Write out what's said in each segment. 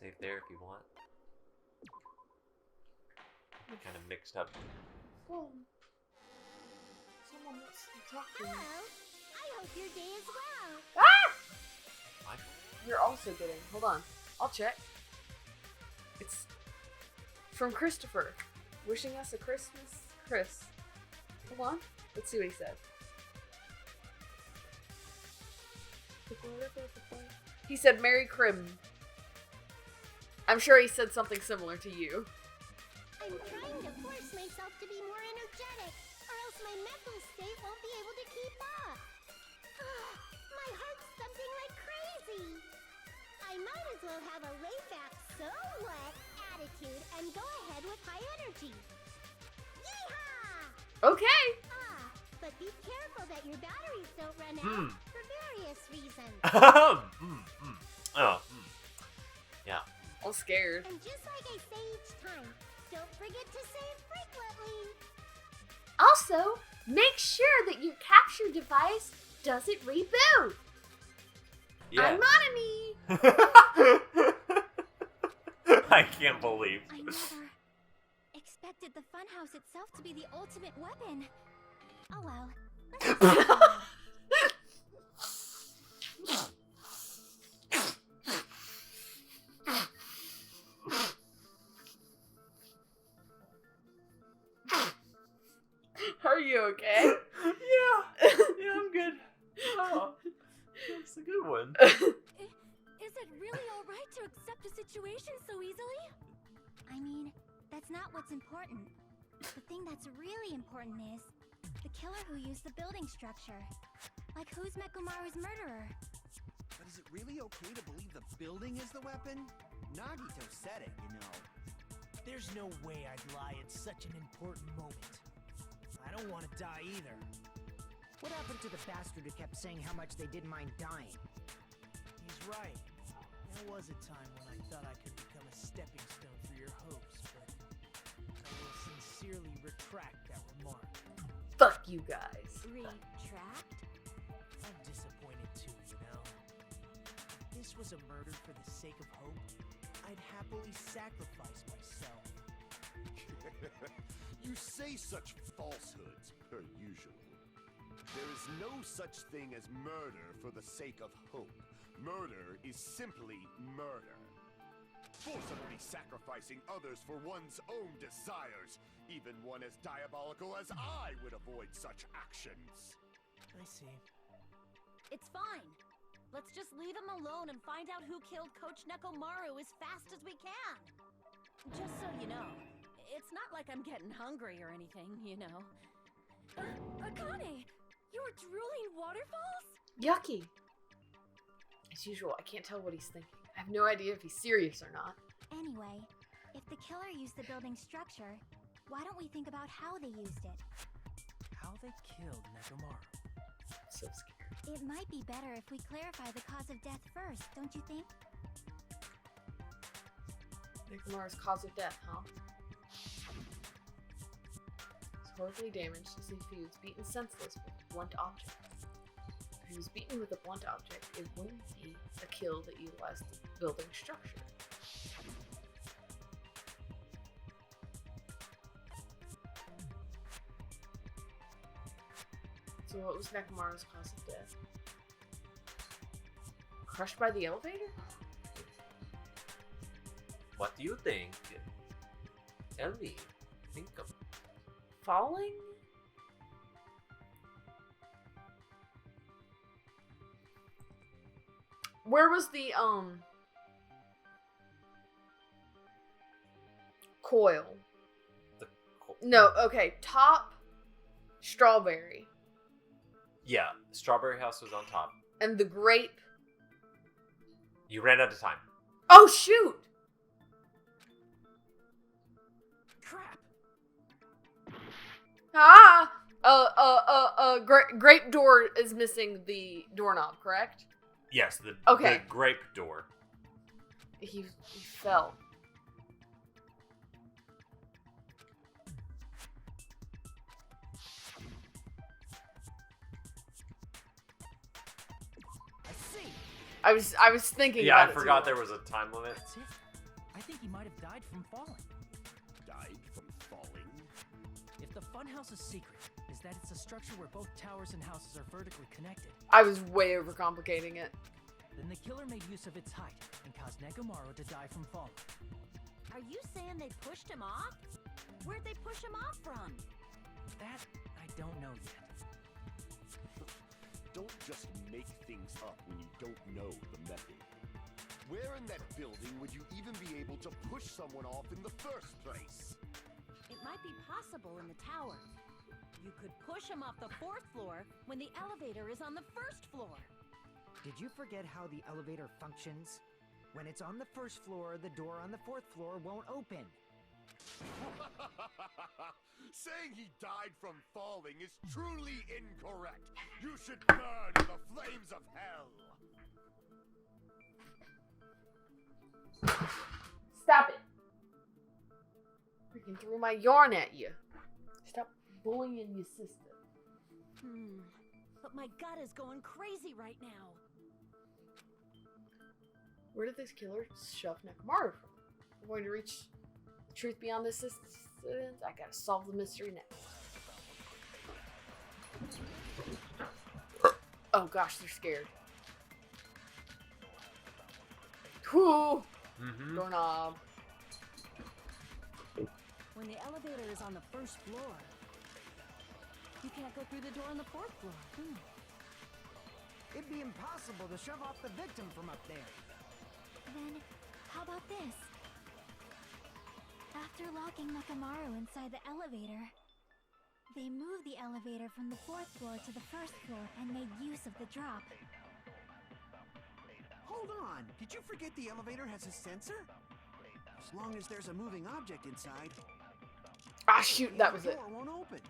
save there if you want. Kind of mixed up. Well, someone wants to talk to me. Hello. I hope your day is well. Ah! What? You're also getting. Hold on. I'll check. It's from Christopher. Wishing us a Christmas. Chris. Hold on. Let's see what he said. He said Merry Crim. I'm sure he said something similar to you. I'm trying to force myself to be more energetic, or else my mental state won't be able to keep up. My heart's thumping like crazy. I might as well have a laid-back, so what attitude and go ahead with high energy. Yeehaw! Okay. But be careful that your batteries don't run out for various reasons. Yeah. I'm scared. And just like I say each time, don't forget to save frequently. Also, make sure that your capture device doesn't reboot. Yeah. I'm Monami. I can't believe. I never expected the funhouse itself to be the ultimate weapon. Oh well. Let's just Are you okay? Yeah, I'm good. Oh, that's a good one. Is it really alright to accept a situation so easily? I mean, that's not what's important. The thing that's really important is the killer who used the building structure. Like, who's Mekumaru's murderer? But is it really okay to believe the building is the weapon? Nagito said it, you know. There's no way I'd lie at such an important moment. I don't want to die either. What happened to the bastard who kept saying how much they didn't mind dying? He's right. There was a time when I thought I could become a stepping stone for your hopes, but I will sincerely retract that remark. Fuck you guys. Retract? I'm disappointed too, you know. If this was a murder for the sake of hope, I'd happily sacrifice myself. You say such falsehoods, per usual. There is no such thing as murder for the sake of hope. Murder is simply murder. Forcibly sacrificing others for one's own desires. Even one as diabolical as I would avoid such actions. I see. It's fine. Let's just leave him alone and find out who killed Coach Nekomaru as fast as we can. Just so you know, it's not like I'm getting hungry or anything, you know. Akane, you were drooling waterfalls? Yucky. As usual, I can't tell what he's thinking. I have no idea if he's serious or not. Anyway, if the killer used the building structure, why don't we think about how they used it? How they killed Nekomaru. So scared. It might be better if we clarify the cause of death first, don't you think? Nekomaru's cause of death, huh? He's horribly damaged as if he was beaten senseless with a blunt object. If he was beaten with a blunt object, it wouldn't be a kill that utilized the building structure. So what was Nekomaru's cause of death? Crushed by the elevator? What do you think? Tell me. Think of. Falling? Where was the coil? No, okay, top strawberry. Yeah, Strawberry House was on top. And the grape. You ran out of time. Oh shoot! Crap! Grape door is missing the doorknob, correct? Yes, the grape door. He fell. I see. I was thinking Yeah, about I it forgot too. there was a time limit. That's it. I think he might have died from falling. Died from falling? If the funhouse's secret is that it's a structure where both towers and houses are vertically connected, I was way overcomplicating it. then the killer made use of its height and caused Nekomaru to die from falling. Are you saying they pushed him off? Where'd they push him off from? That I don't know yet. Don't just make things up when you don't know the method. Where in that building would you even be able to push someone off in the first place? It might be possible in the tower. You could push him off the 4th floor when the elevator is on the 1st floor. Did you forget how the elevator functions? When it's on the 1st floor, the door on the 4th floor won't open. Saying he died from falling is truly incorrect. You should burn in the flames of hell. Stop it. Freaking threw my yarn at you. Stop bullying your sister. But my gut is going crazy right now. Where did this killer shove Nekomaru from? We're going to reach the truth beyond this distance. I gotta solve the mystery next. Oh gosh, they're scared. Whoo! Doorknob. When the elevator is on the 1st floor, you can't go through the door on the 4th floor. It'd be impossible to shove off the victim from up there. Then, how about this? After locking Nekomaru inside the elevator, they moved the elevator from the 4th floor to the 1st floor and made use of the drop. Hold on! Did you forget the elevator has a sensor? As long as there's a moving object inside, Ah, shoot, that was the it. door won't open.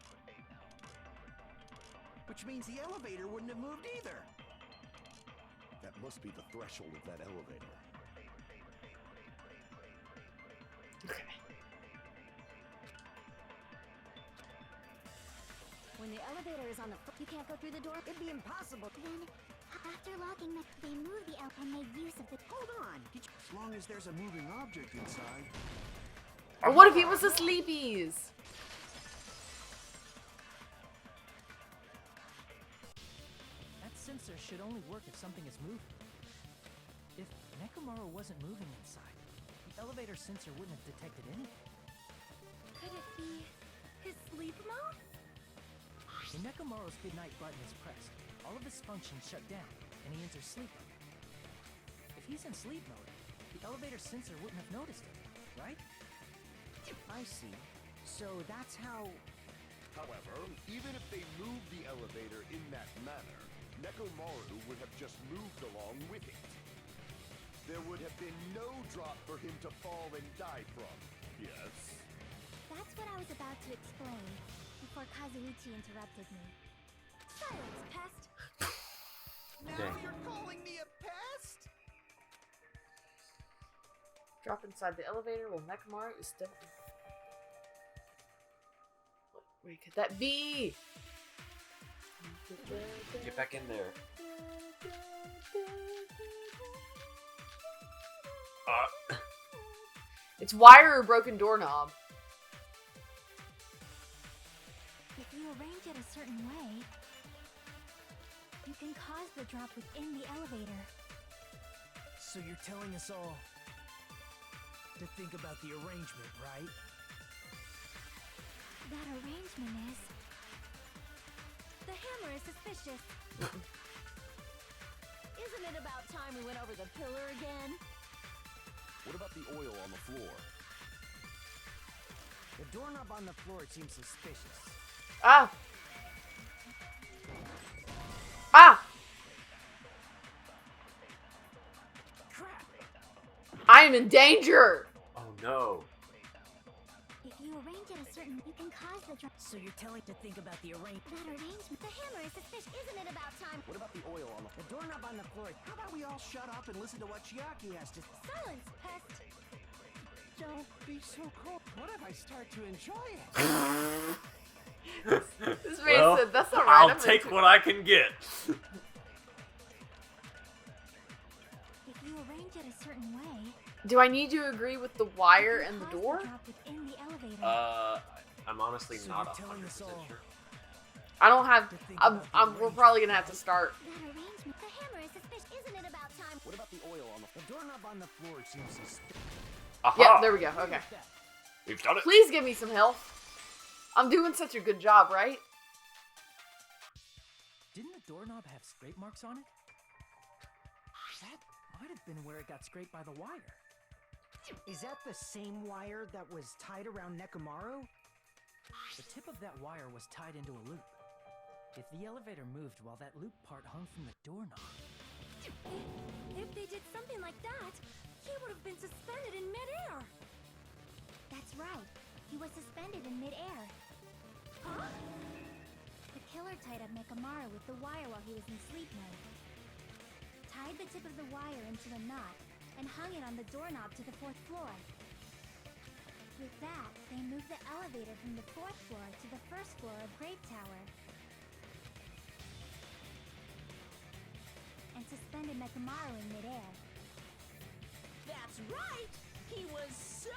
Which means the elevator wouldn't have moved either. That must be the threshold of that elevator. Okay. When the elevator is on the you can't go through the door. It'd be impossible. Then, after locking they moved the elevator and made use of the... Hold on! As long as there's a moving object inside. Or what if he was a sleepies? That sensor should only work if something is moving. If Nekomaru wasn't moving inside, the elevator sensor wouldn't have detected anything. Could it be his sleep mode? When Nekomaru's goodnight button is pressed, all of his functions shut down, and he enters sleep mode. If he's in sleep mode, the elevator sensor wouldn't have noticed it, right? I see. So that's how... However, even if they moved the elevator in that manner, Nekomaru would have just moved along with it. There would have been no drop for him to fall and die from. Yes? That's what I was about to explain before Kazuichi interrupted me. Silence, pest! Now you're calling me a pest? Drop inside the elevator while Nekomaru is still... Where could that be? Get back in there. It's wire or broken doorknob. If you arrange it a certain way, you can cause the drop within the elevator. So you're telling us all to think about the arrangement, right? That arrangement is... The hammer is suspicious. Isn't it about time we went over the pillar again? What about the oil on the floor? The doorknob on the floor seems suspicious. Ah! Ah! Crap! I am in danger! Oh no. If you arrange it a certain... You can cause the drop... So you're telling to think about the arrangement. That arrangement... The hammer is suspicious. Isn't it about time... What about the oil on the The doorknob on the floor... How about we all shut up and listen to what Chiaki has to... Silence, pest! Don't be so cold. What if I start to enjoy it? This man Well, said, that's alright. I'll take what I can get. If you arrange it a certain... certain way. Do I need to agree with the wire and the Cause door? drop within the elevator. I'm honestly So not you're telling 100% us all- sure. I don't have. To think about the We're probably gonna have to start. That arrangement. The hammer is suspicious. Isn't it about time? What about the oil on the doorknob on the floor seems suspicious. Aha! Yeah, there we go. Okay. We've done it. Please give me some health. I'm doing such a good job, right? Didn't the doorknob have scrape marks on it? That might have been where it got scraped by the wire. Is that the same wire that was tied around Nekomaru? The tip of that wire was tied into a loop. If the elevator moved while that loop part hung from the doorknob, If they did something like that, he would have been suspended in midair. That's right. He was suspended in midair. Huh? The killer tied up Nekomaru with the wire while he was in sleep mode. Tied the tip of the wire into a knot and hung it on the doorknob to the 4th floor. With that, they moved the elevator from the 4th floor to the 1st floor of Grape Tower. And suspended Nekomaru in midair. That's right! He was so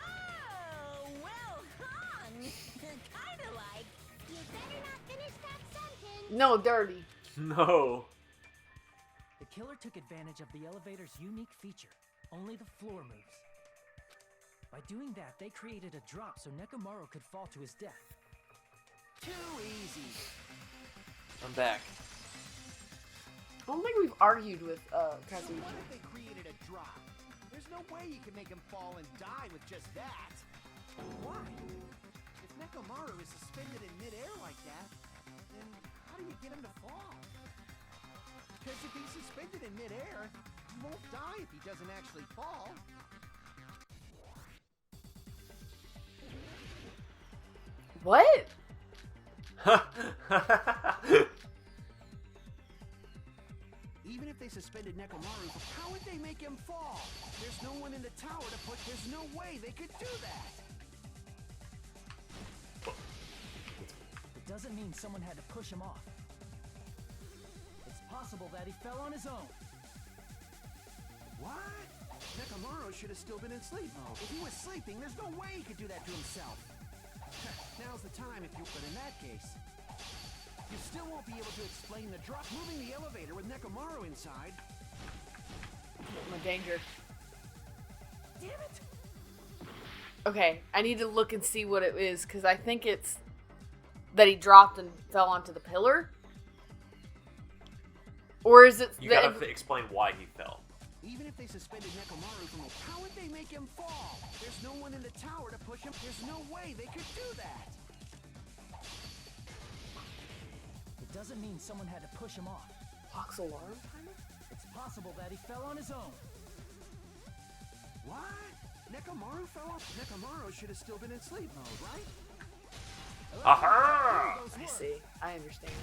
well hung! Kinda like... You better not finish that sentence! No, dirty. No. the killer took advantage of the elevator's unique feature. Only the floor moves. By doing that, they created a drop so Nekomaru could fall to his death. Too easy. I'm back. I don't think we've argued with So Kazuki. what if they created a drop? There's no way you can make him fall and die with just that. Why? If Nekomaru is suspended in midair like that, then how do you get him to fall? Because if he's suspended in midair, he won't die if he doesn't actually fall. What? Even if they suspended Nekomaru, how would they make him fall? There's no one in the tower to put. There's no way they could do that. It doesn't mean someone had to push him off. It's possible that he fell on his own. What? Nekomaru should have still been in sleep mode. If he was sleeping, there's no way he could do that to himself. Now's the time if you... But in that case, you still won't be able to explain the drop. Moving the elevator with Nekomaru inside. I'm in danger. Damn it! Okay, I need to look and see what it is, because I think it's that he dropped and fell onto the pillar. Or is it You that gotta explain why he fell. Even if they suspended Nekomaru from a... How would they make him fall? There's no one in the tower to push him. There's no way they could do that. It doesn't mean someone had to push him off. Fox alarm timer? It's possible that he fell on his own. What? Nekomaru fell off? Nekomaru should have still been in sleep mode, right? Aha! I see. I understand.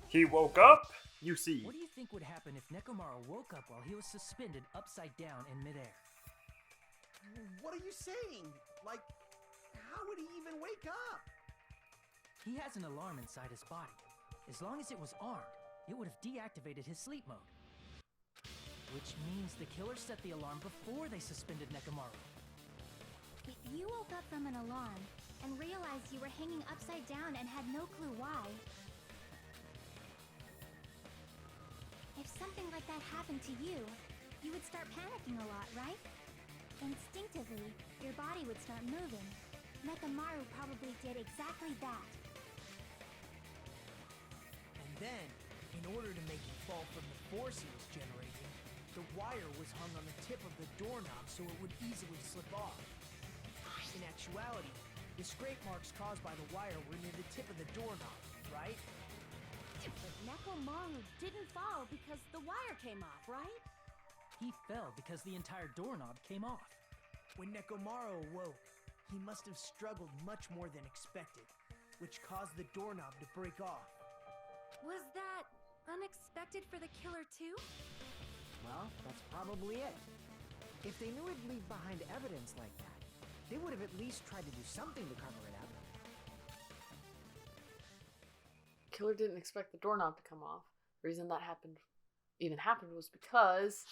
He woke up, you see. What do you think would happen if Nekomaru woke up while he was suspended upside down in midair? What are you saying? Like, how would he even wake up? He has an alarm inside his body. As long as it was armed, it would have deactivated his sleep mode. Which means the killer set the alarm before they suspended Nekomaru. If you woke up from an alarm and realized you were hanging upside down and had no clue why, if something like that happened to you, you would start panicking a lot, right? Instinctively, your body would start moving. Nekomaru probably did exactly that. And then, in order to make him fall from the force he was generating, the wire was hung on the tip of the doorknob so it would easily slip off. In actuality, the scrape marks caused by the wire were near the tip of the doorknob, right? But Nekomaru didn't fall because the wire came off, right? He fell because the entire doorknob came off. When Nekomaru awoke, he must have struggled much more than expected, which caused the doorknob to break off. Was that unexpected for the killer too? Well, that's probably it. If they knew it'd leave behind evidence like that, they would have at least tried to do something to cover it up. Killer didn't expect the doorknob to come off. Reason that happened even happened was because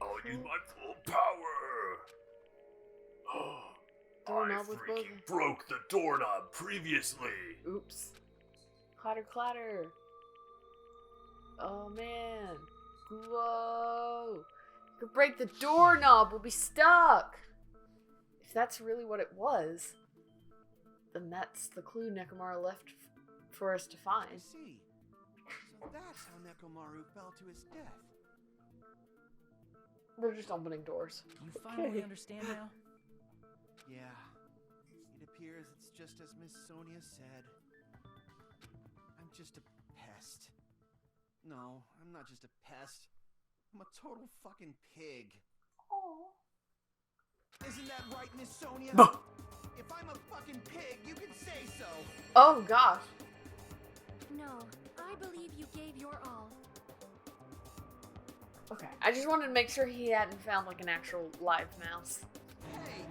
I'll use my full power. Doorknob I was freaking broken. broke the doorknob previously. Oops. Clatter, clatter. Oh man. Whoa. You could break the doorknob. We'll be stuck. If that's really what it was, then that's the clue Nekomaru left for us to I find. see. So that's how Nekomaru fell to his death. They're just opening doors. You finally understand now? Yeah. It appears it's just as Miss Sonia said. I'm just a pest. No, I'm not just a pest. I'm a total fucking pig. Oh. Isn't that right, Miss Sonia? If I'm a fucking pig, you can say so. Oh gosh. No, I believe you gave your all. Okay, I just wanted to make sure he hadn't found like an actual live mouse. Hey,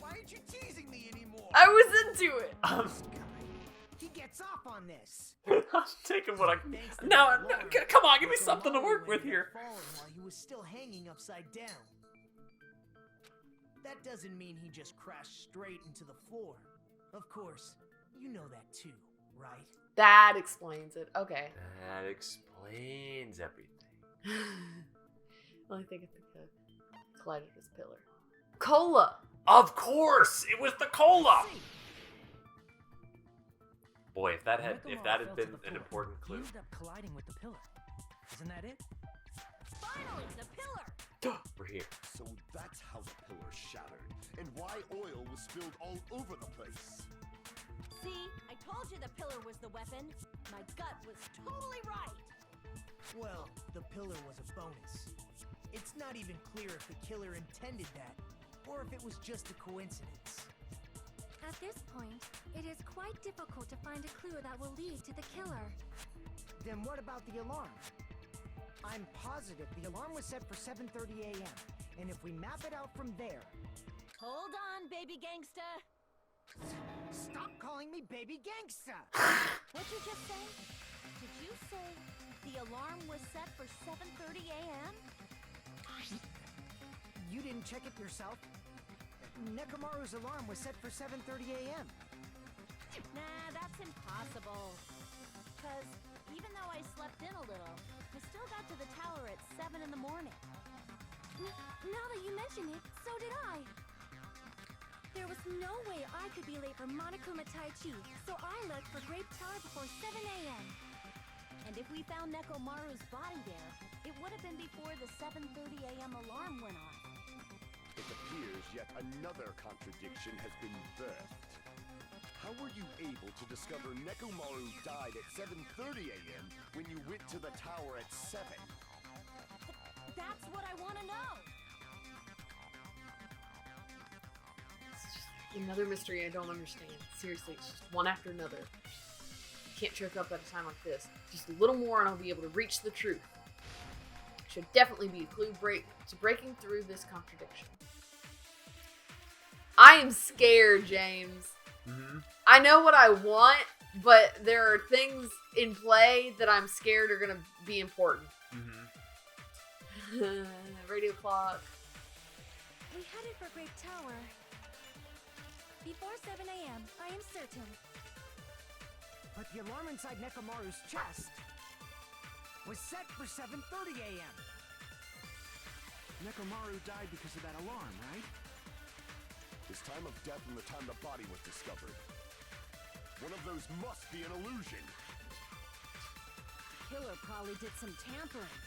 why aren't you teasing me anymore? I was into it. He gets off on this. I'm taking what I. Thanks to No, that no, alarm, come on, give me Nekomaru something to work with ended here. up falling while he was still hanging upside down. That doesn't mean he just crashed straight into the floor. Of course, you know that too, right? That explains it. Okay. That explains everything. Only thing I think of collided with this pillar. Cola. Of course, it was the cola. Boy, if that had Nekomaru been fell to the an floor. important He clue. ended up colliding with the pillar. Isn't that it? Finally, the pillar! We're here. So that's how the pillar shattered, and why oil was spilled all over the place. See, I told you the pillar was the weapon. My gut was totally right. Well, the pillar was a bonus. It's not even clear if the killer intended that, or if it was just a coincidence. At this point, it is quite difficult to find a clue that will lead to the killer. Then what about the alarm? I'm positive the alarm was set for 7:30 a.m. And if we map it out from there... Hold on, baby gangsta. Stop calling me baby gangsta! What'd you just say? Did you say the alarm was set for 7:30 a.m.? You didn't check it yourself? Nekomaru's alarm was set for 7:30 a.m. Nah, that's impossible. Because even though I slept in a little, I still got to the tower at 7 in the morning. Now that you mention it, so did I. There was no way I could be late for Monokuma Tai Chi, so I left for Grape Tower before 7 a.m. And if we found Nekomaru's body there, it would have been before the 7:30 a.m. alarm went off. It appears yet another contradiction has been birthed. How were you able to discover Nekomaru died at 7:30 a.m. when you went to the tower at 7? That's what I want to know. It's just another mystery I don't understand. Seriously, it's just one after another. Can't choke up at a time like this. Just a little more and I'll be able to reach the truth. Should definitely be a clue to breaking through this contradiction. I am scared, James. Mm-hmm. I know what I want, but there are things in play that I'm scared are going to be important. Mm-hmm. Radio clock. We headed for Grape Tower. Before 7 a.m., I am certain. But the alarm inside Nekomaru's chest was set for 7:30 a.m. Nekomaru died because of that alarm, right? His time of death and the time the body was discovered. One of those must be an illusion. Killer probably did some tampering.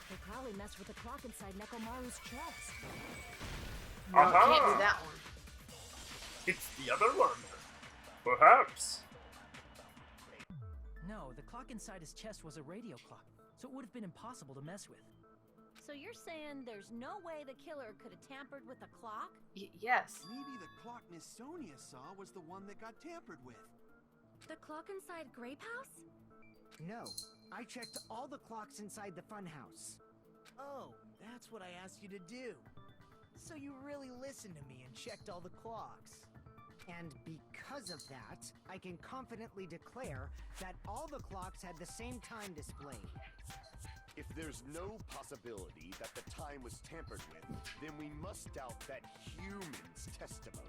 They probably messed with the clock inside Nekomaru's chest. No, it can't be that one. It's the other one. Perhaps. No, the clock inside his chest was a radio clock, so it would have been impossible to mess with. So you're saying there's no way the killer could have tampered with the clock? Yes. Maybe the clock Miss Sonia saw was the one that got tampered with. The clock inside Grape House? No, I checked all the clocks inside the funhouse. Oh, that's what I asked you to do. So you really listened to me and checked all the clocks. And because of that, I can confidently declare that all the clocks had the same time displayed. If there's no possibility that the time was tampered with, then we must doubt that human's testimony.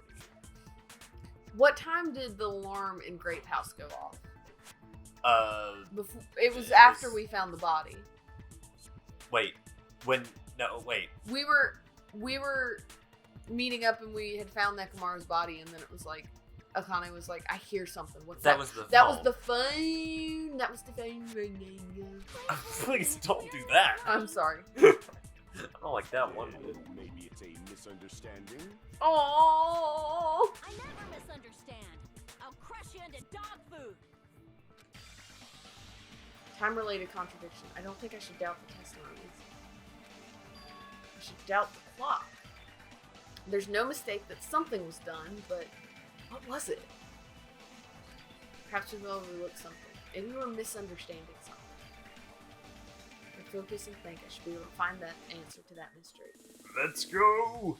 What time did the alarm in Grape House go off? It was it after was- we found the body. Wait. Wait. We were meeting up and we had found Nekomaru's body, and then it was like Akane was like, I hear something. What's that? That was the That phone. was the phone. That was the phone ringing. Please don't do that. I'm sorry. I don't like that one bit. Maybe it's a misunderstanding? Oh. I never misunderstand. I'll crush you into dog food. Time-related contradiction. I don't think I should doubt the testimonies. I should doubt the clock. There's no mistake that something was done, but what was it? Perhaps we've overlooked something. Maybe we're misunderstanding something. If I focus and think, I should be able to find that answer to that mystery. Let's go!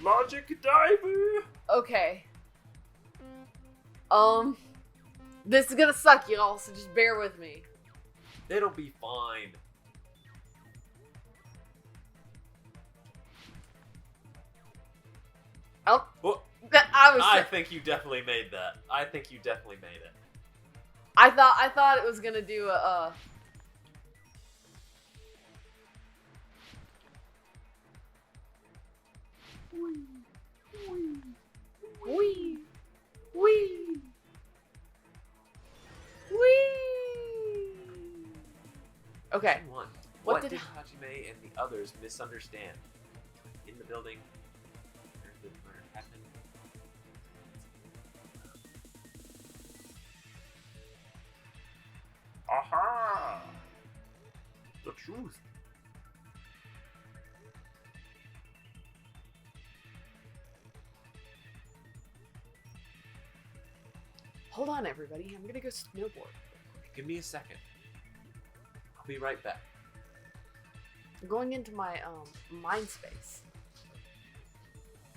Logic diver! Okay. This is gonna suck, y'all, so just bear with me. It'll be fine. Oh, Well, I think you definitely made that. I think you definitely made it. I thought it was gonna do a Wee. Okay. One. What What did- did Hajime and the others misunderstand? In the building, where did the murder happen? Aha! The truth. Hold on, everybody. I'm gonna go snowboard. Give me a second. I'll be right back. I'm going into my mind space.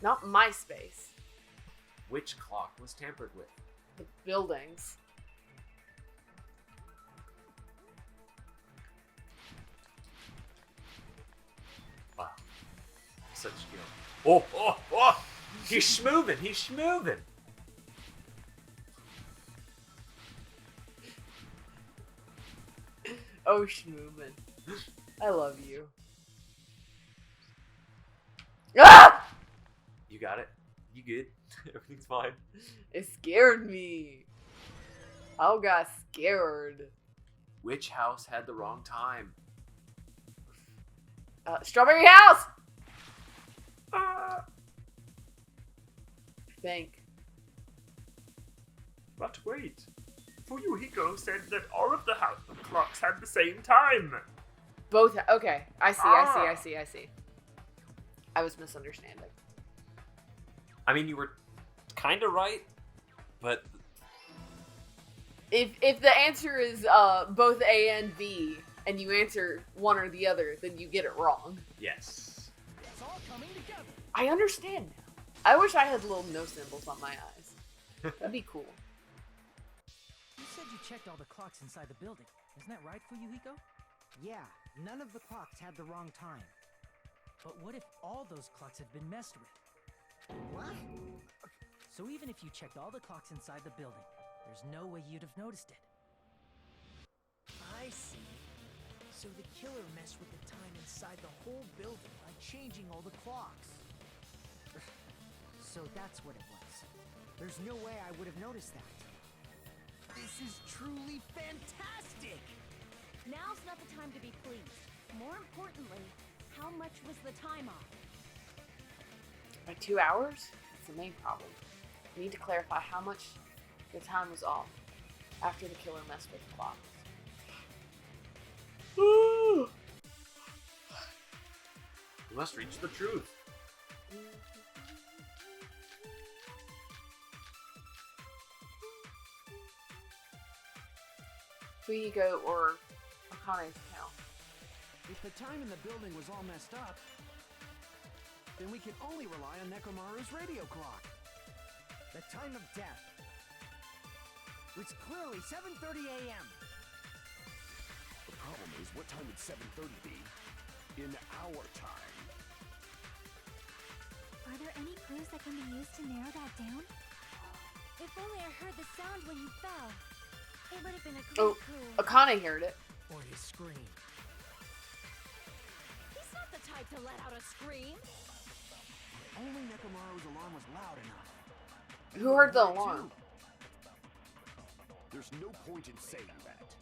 Not my space. Which clock was tampered with? The buildings. Wow. Such skill. Oh, oh, oh! He's schmoving! He's schmoving! Oh, Schmooman. I love you. Ah! You got it? You good? Everything's fine. It scared me. I got scared. Which house had the wrong time? Strawberry House! Ah! I think. But wait. Fuyuhiko said that all of the house clocks had the same time. Both. Okay. I see. I was misunderstanding. I mean, you were kind of right, but If the answer is both A and B, and you answer one or the other, then you get it wrong. yes. It's all coming together. I understand now. I wish I had little no symbols on my eyes. That'd be cool. You said you checked all the clocks inside the building. Isn't that right, Fuyuhiko? Yeah, none of the clocks had the wrong time. But what if all those clocks had been messed with? What? So even if you checked all the clocks inside the building, there's no way you'd have noticed it. I see. So the killer messed with the time inside the whole building by changing all the clocks. So that's what it was. There's no way I would have noticed that. This is truly fantastic! Now's not the time to be pleased. More importantly, how much was the time off? By 2 hours? That's the main problem. We need to clarify how much the time was off after the killer messed with the clocks. We must reach the truth. Fuyuhiko or Akane's account. If the time in the building was all messed up, then we can only rely on Nekomaru's radio clock. The time of death was clearly 7:30 a.m. The problem is, what time would 7:30 be in our time? Are there any clues that can be used to narrow that down? If only I heard the sound when you fell. It would have been a great Oh, clue. Akane heard it. Or his scream. He's not the type to let out a scream. Only Nekomaru's alarm was loud enough. Who heard the alarm? There's no point in saying that.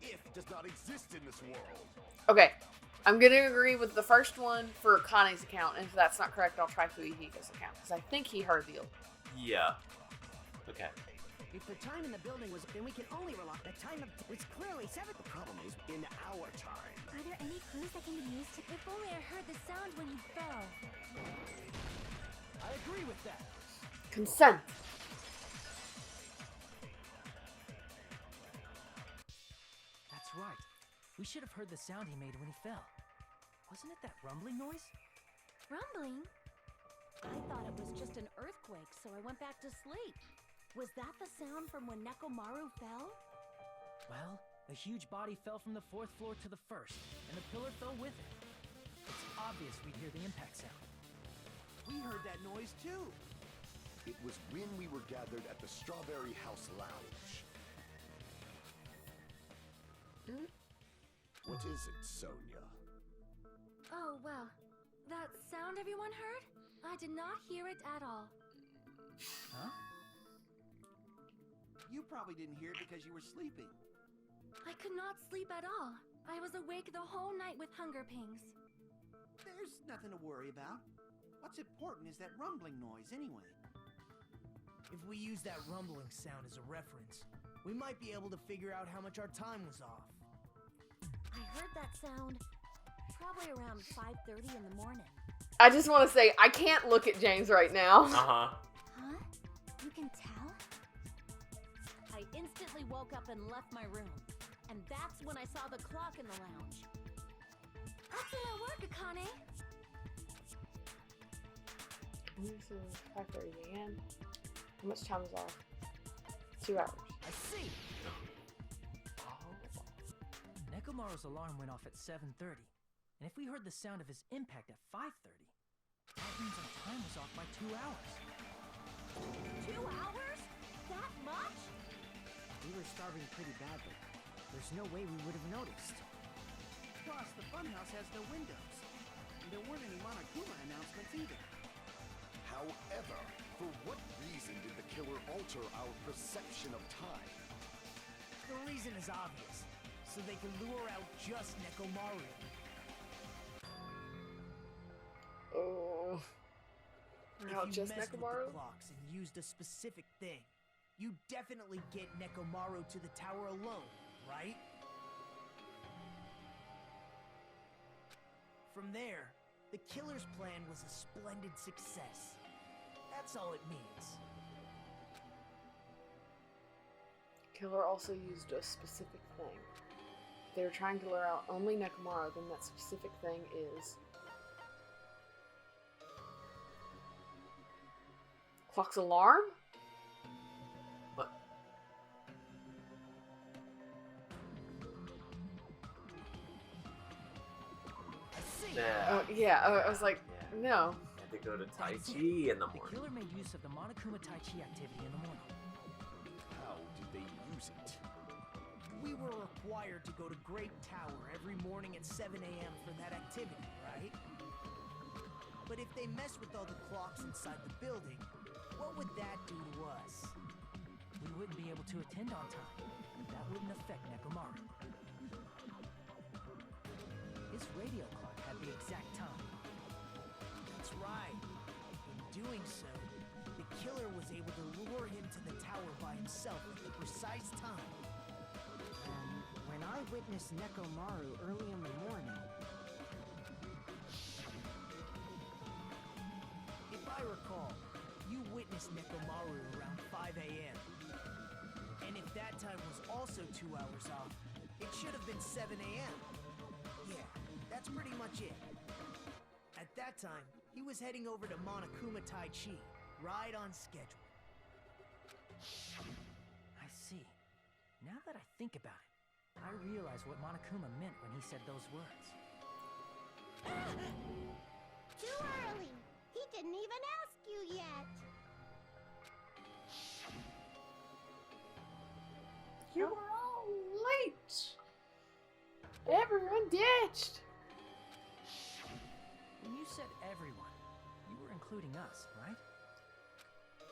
If does not exist in this world. Okay, I'm gonna agree with the first one for Akane's account, and if that's not correct, I'll try Fuihika's account, because I think he heard the alarm. Yeah. Okay. If the time in the building was, then we can only rely. The time of was clearly 7. The problem is, in our time. Are there any clues that can be used to... If only I heard the sound when you fell. I agree with that. Consent. That's right. We should have heard the sound he made when he fell. Wasn't it that rumbling noise? Rumbling? I thought it was just an earthquake, so I went back to sleep. Was that the sound from when Nekomaru fell? Well, a huge body fell from the 4th floor to the 1st, and the pillar fell with it. It's obvious we'd hear the impact sound. We heard that noise too. It was when we were gathered at the Strawberry House Lounge. What is it, Sonia? Oh, well. That sound everyone heard? I did not hear it at all. Huh? You probably didn't hear it because you were sleeping. I could not sleep at all. I was awake the whole night with hunger pangs. There's nothing to worry about. What's important is that rumbling noise anyway. If we use that rumbling sound as a reference, we might be able to figure out how much our time was off. I heard that sound probably around 5:30 in the morning. I just want to say, I can't look at James right now. Uh-huh. Huh? You can tell? I instantly woke up and left my room. And that's when I saw the clock in the lounge. How did it work, Akane? This is 5:30 a.m. How much time is off? 2 hours. I see. Nekomaru's alarm went off at 7:30, and if we heard the sound of his impact at 5:30, that means our time was off by 2 hours. 2 hours? That much? We were starving pretty badly. There's no way we would have noticed. Plus, the funhouse has no windows. And there weren't any Monokuma announcements either. However, for what reason did the killer alter our perception of time? The reason is obvious. So they can lure out just Nekomaru. Oh. Now If you just messed with Nekomaru? the clocks and used a specific thing, you definitely get Nekomaru to the tower alone, right? From there, the killer's plan was a splendid success. That's all it means. Killer also used a specific thing. They were trying to lure out only Nekomaru, then that specific thing is... Clock's alarm? What? I see. Nah. Yeah, I was like, Yeah. no. Had to go to Tai Chi in the The morning. killer made use of the Monokuma Tai Chi activity in the morning. How did they use it? We were required to go to Grape Tower every morning at 7 a.m. for that activity, right? But if they mess with all the clocks inside the building, what would that do to us? We wouldn't be able to attend on time. That wouldn't affect Nekomaru. His radio clock had the exact time. That's right. In doing so, the killer was able to lure him to the tower by himself at the precise time. And when I witnessed Nekomaru early in the morning, If I recall, you witnessed Nekomaru around 5 a.m. And if that time was also 2 hours off, it should have been 7 a.m. Yeah, that's pretty much it. At that time, he was heading over to Monokuma Tai Chi, Right on schedule. I see. Now that I think about it, I realize what Monokuma meant when he said those words. Too early. He didn't even ask you yet. You were all late. Everyone ditched. When you said everyone, you were including us, right?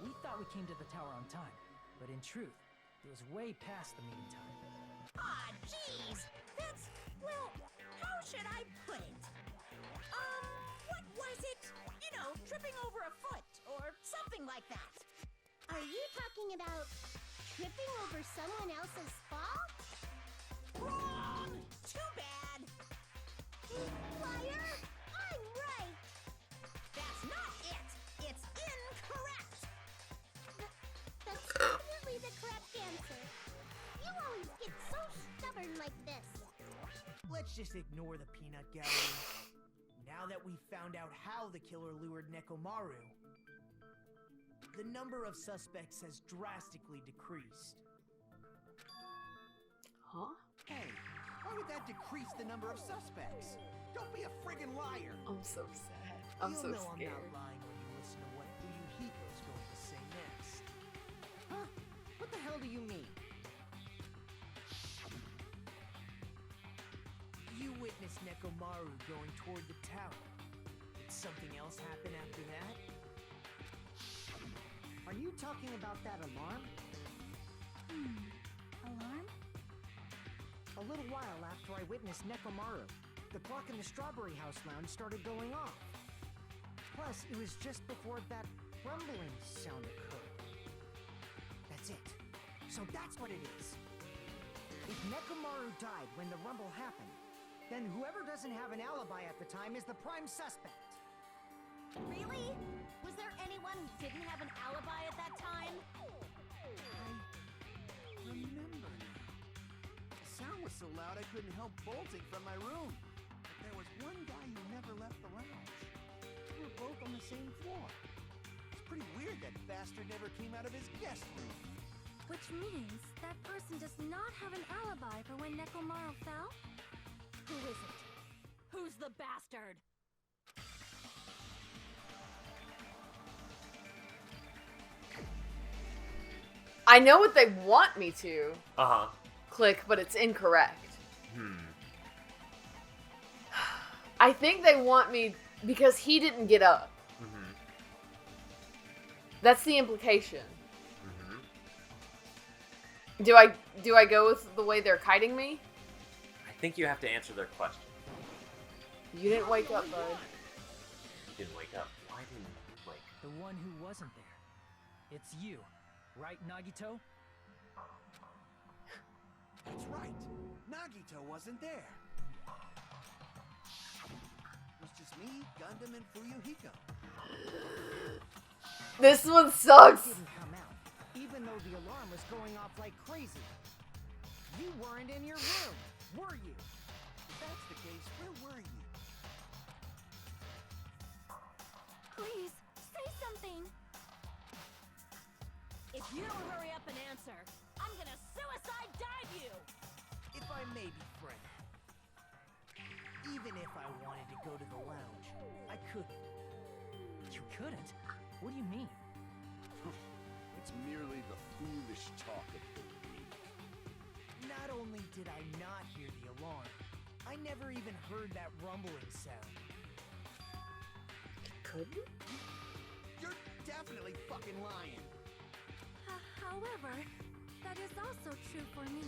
We thought we came to the tower on time, but in truth, it was way past the meeting time. Ah, jeez. That's, well, how should I put it? What was it? You know, tripping over a foot or something like that. Are you talking about tripping over someone else's fault? Wrong! Too bad. Liar! I'm right. That's not it. It's incorrect. That's definitely the correct answer. You always get so stubborn like this. Let's just ignore the peanut gallery. Now that we've found out how the killer lured Nekomaru, the number of suspects has drastically decreased. Huh? Hey, why would that decrease the number of suspects? Don't be a friggin' liar. I'm so sad. I'm so You'll know scared. I'm not lying when you listen to what Fuyuhiko's going to say next. Huh? What the hell do you mean? You witnessed Nekomaru going toward the tower. Did something else happen after that? Are you talking about that alarm? Alarm? A little while after I witnessed Nekomaru, the clock in the Strawberry House lounge started going off. Plus, it was just before that rumbling sound occurred. That's it. So that's what it is. If Nekomaru died when the rumble happened, then whoever doesn't have an alibi at the time is the prime suspect. Really? Was there anyone who didn't have an alibi at that time? I remember now. The sound was so loud I couldn't help bolting from my room. But there was one guy who never left the lounge. We were both on the same floor. It's pretty weird that bastard never came out of his guest room. Which means that person does not have an alibi for when Nekomaru fell? Who is it? Who's the bastard? I know what they want me to Uh-huh. click, but it's incorrect. Hmm. I think they want me because he didn't get up. Mm-hmm. That's the implication. Mm-hmm. Do I go with the way they're kiting me? I think you have to answer their question. You didn't wake up, bud. You didn't wake up. Why didn't you wake? The one who wasn't there. It's you, right, Nagito? That's right. Nagito wasn't there. It was just me, Gundam, and Fuyuhiko. This one sucks. Didn't come out, even though the alarm was going off like crazy. You weren't in your room, were you? If that's the case, where were you? Please, say something. If you don't hurry up and answer, I'm gonna suicide dive you! If I may be frank, even if I wanted to go to the lounge, I couldn't. You couldn't? What do you mean? It's merely the foolish talk of the weak. Not only did I not hear the alarm, I never even heard that rumbling sound. Couldn't? You're definitely fucking lying. However, that is also true for me.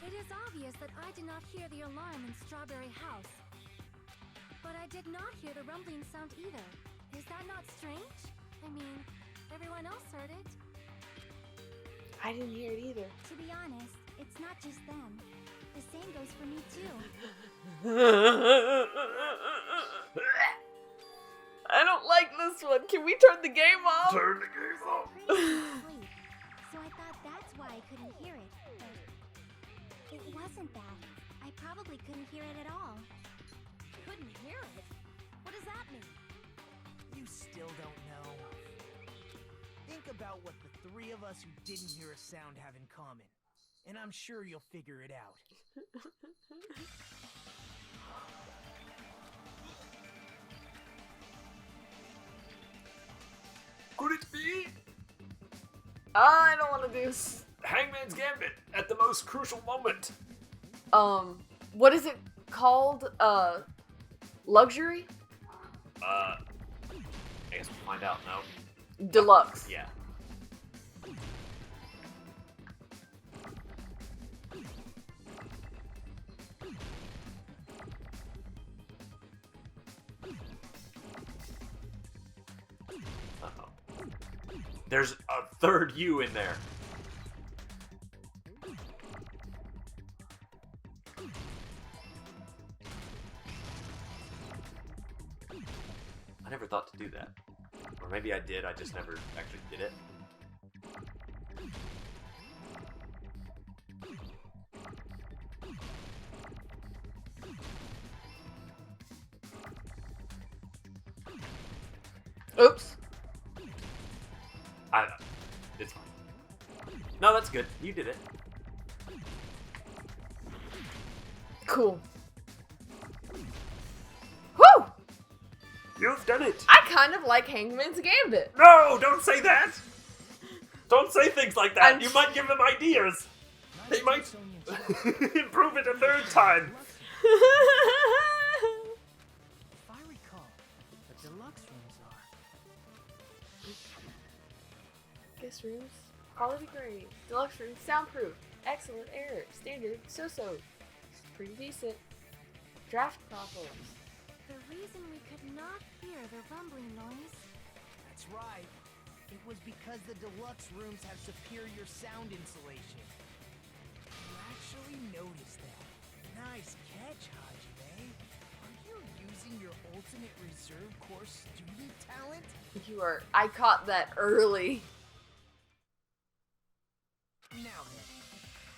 It is obvious that I did not hear the alarm in Strawberry House. But I did not hear the rumbling sound either. Is that not strange? I mean, everyone else heard it. I didn't hear it either. To be honest, it's not just them. The same goes for me too. I don't like this one. Can we turn the game off? Turn the game off. Pretty asleep, so I thought that's why I couldn't hear it. But it wasn't that. I probably couldn't hear it at all. Couldn't hear it? What does that mean? You still don't know? three of us who didn't hear a sound have in common. And I'm sure you'll figure it out. Could it be I don't want to do. Hangman's Gambit at the most crucial moment? What is it called? Luxury? I guess we'll find out now. Deluxe. Yeah. Uh-oh. There's a third U in there. I never thought to do that. Or maybe I did, I just never actually did it. Oops. It's fine. No, that's good. You did it. Cool. Whew! You've done it. I kind of like Hangman's Gambit. No, don't say that. Don't say things like that. I'm You might give them ideas. They might improve it a third time. If I recall, the deluxe rooms are. Guest rooms, quality grade, deluxe rooms, soundproof, excellent air, standard, so-so, pretty decent. Draft problems. The reason we could not hear the rumbling noise. That's right. It was because the deluxe rooms have superior sound insulation. You actually noticed that. Nice catch, Hajime. Are you using your ultimate reserve corps student talent? You are. I caught that early. Now then,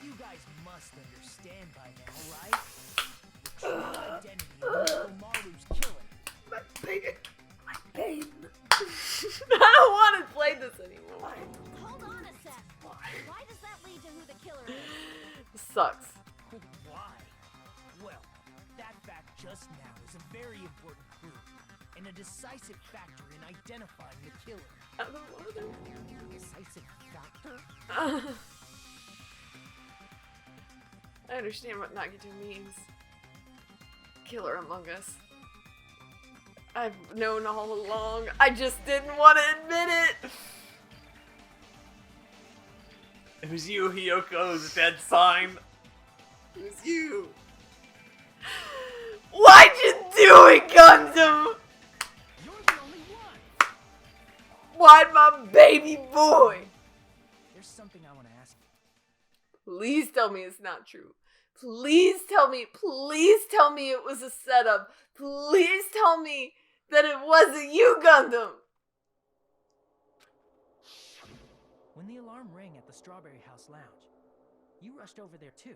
you guys must understand by now, right? The true identity of Omaru's killer. My pain. I don't want to play this anymore. Hold on a sec. Why does that lead to who the killer is? This sucks. Why? Well, that fact just now is a very important clue, and a decisive factor in identifying the killer. I don't want to. Decisive factor? I understand what Nagito means. Killer Among Us. I've known all along. I just didn't want to admit it. It was you, Hiyoko's dead sign. It was you. Why'd you do it, Gundam? You're the only one! Why'd my baby boy? There's something I want to ask you. Please tell me it's not true. Please tell me it was a setup. Please tell me that it wasn't you, Gundam. When the alarm rang at the Strawberry House Lounge, you rushed over there too,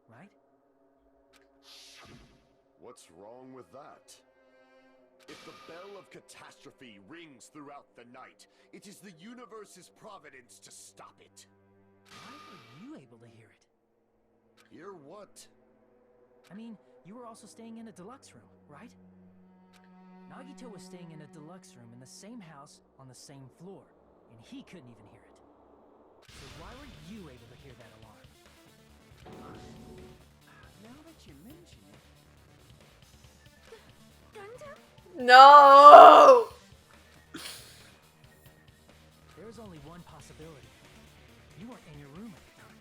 right? What's wrong with that? If the bell of catastrophe rings throughout the night, it is the universe's providence to stop it. Why were you able to hear it? Hear what? I mean, you were also staying in a deluxe room, right? Nagito was staying in a deluxe room in the same house on the same floor, and he couldn't even hear it. So why were you able to hear that alarm? Now that you mention it. Gundam? No! There is only one possibility. You weren't in your room at the time.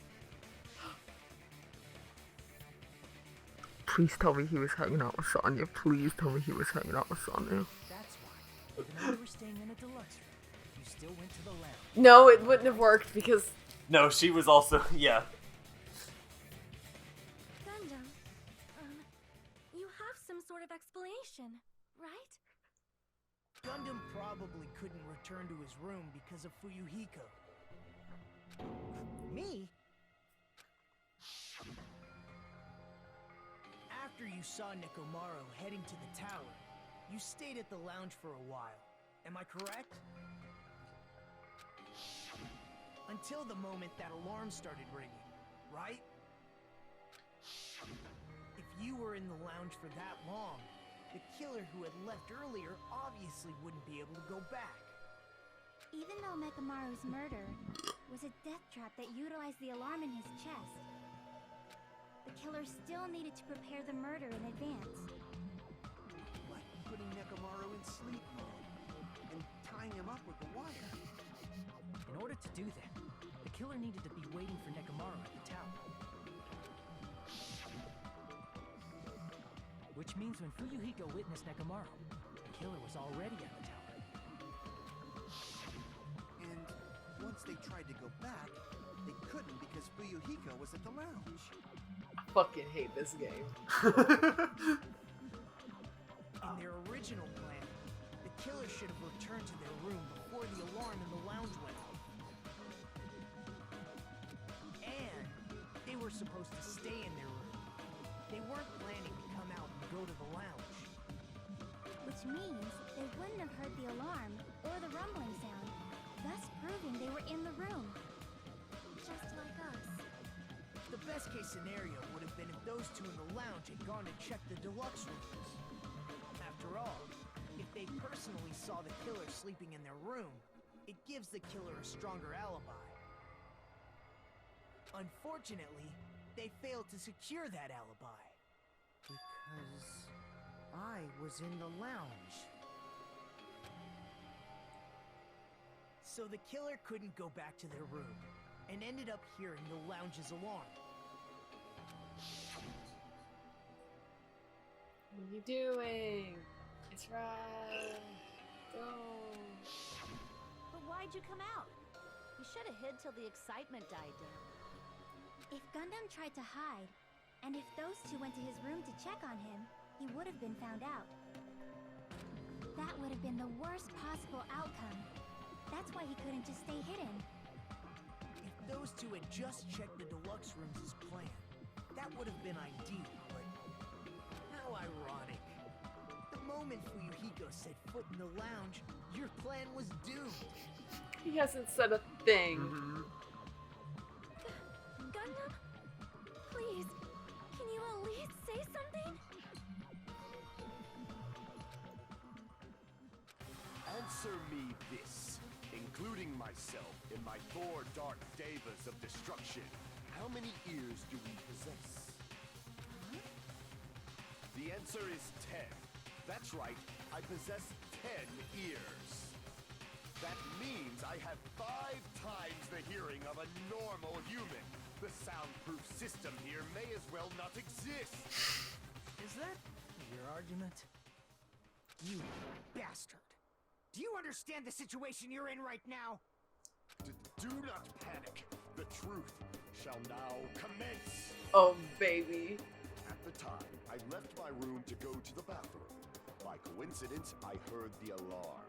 Please tell me he was hanging out with Sonya. Please tell me he was hanging out with Sonya. That's why, even though you were staying in a deluxe room, you still went to the lounge. No, it wouldn't have worked because No, she was also, yeah. Gundam, you have some sort of explanation, right? Gundam probably couldn't return to his room because of Fuyuhiko. Me? After you saw Nekomaru heading to the tower, you stayed at the lounge for a while. Am I correct? Until the moment that alarm started ringing, right? If you were in the lounge for that long, the killer who had left earlier obviously wouldn't be able to go back. Even though Mekamaru's murder was a death trap that utilized the alarm in his chest, the killer still needed to prepare the murder in advance. Like putting Nekomaru in sleep mode and tying him up with the wire. In order to do that, the killer needed to be waiting for Nekomaru at the tower. Which means when Fuyuhiko witnessed Nekomaru, the killer was already at the tower. And once they tried to go back, they couldn't because Fuyuhiko was at the lounge. I fucking hate this game. In their original plan, the killer should have returned to their room before the alarm in the lounge went off. And they were supposed to stay in their room. They weren't planning to come out and go to the lounge. Which means they wouldn't have heard the alarm or the rumbling sound, thus proving they were in the room. Just like us. The best case scenario would have been if those two in the lounge had gone to check the deluxe rooms. After all, if they personally saw the killer sleeping in their room, it gives the killer a stronger alibi. Unfortunately, they failed to secure that alibi. Because I was in the lounge. So the killer couldn't go back to their room, and ended up hearing the lounge's alarm. What are you doing? It's right. Go. But why'd you come out? You should have hid till the excitement died down. If Gundam tried to hide, and if those two went to his room to check on him, he would have been found out. That would have been the worst possible outcome. That's why he couldn't just stay hidden. If those two had just checked the deluxe rooms as planned, that would have been ideal, but how ironic. The moment Fuyuhiko set foot in the lounge, your plan was doomed. He hasn't said a thing. Gundam? Please, can you at least say something? Answer me this, including myself in my 4 dark devas of destruction. How many ears do we possess? The answer is 10. That's right, I possess 10 ears. That means I have 5 times the hearing of a normal human. The soundproof system here may as well not exist. Is that your argument? You bastard! Do you understand the situation you're in right now? Do not panic. The truth shall now commence. Oh, baby. At the time, I left my room to go to the bathroom. By coincidence, I heard the alarm.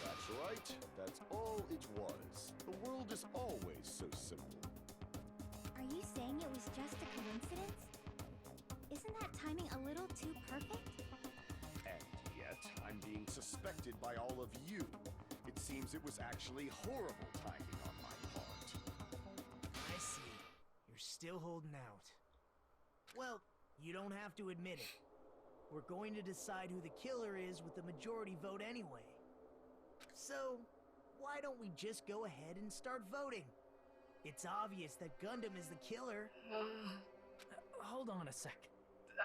That's right. That's all it was. The world is always so simple. Are you saying it was just a coincidence? Isn't that timing a little too perfect? And yet, I'm being suspected by all of you. It seems it was actually horrible timing on my part. I see. You're still holding out. Well, you don't have to admit it. We're going to decide who the killer is with the majority vote anyway. So, why don't we just go ahead and start voting? It's obvious that Gundam is the killer. Hold on a sec.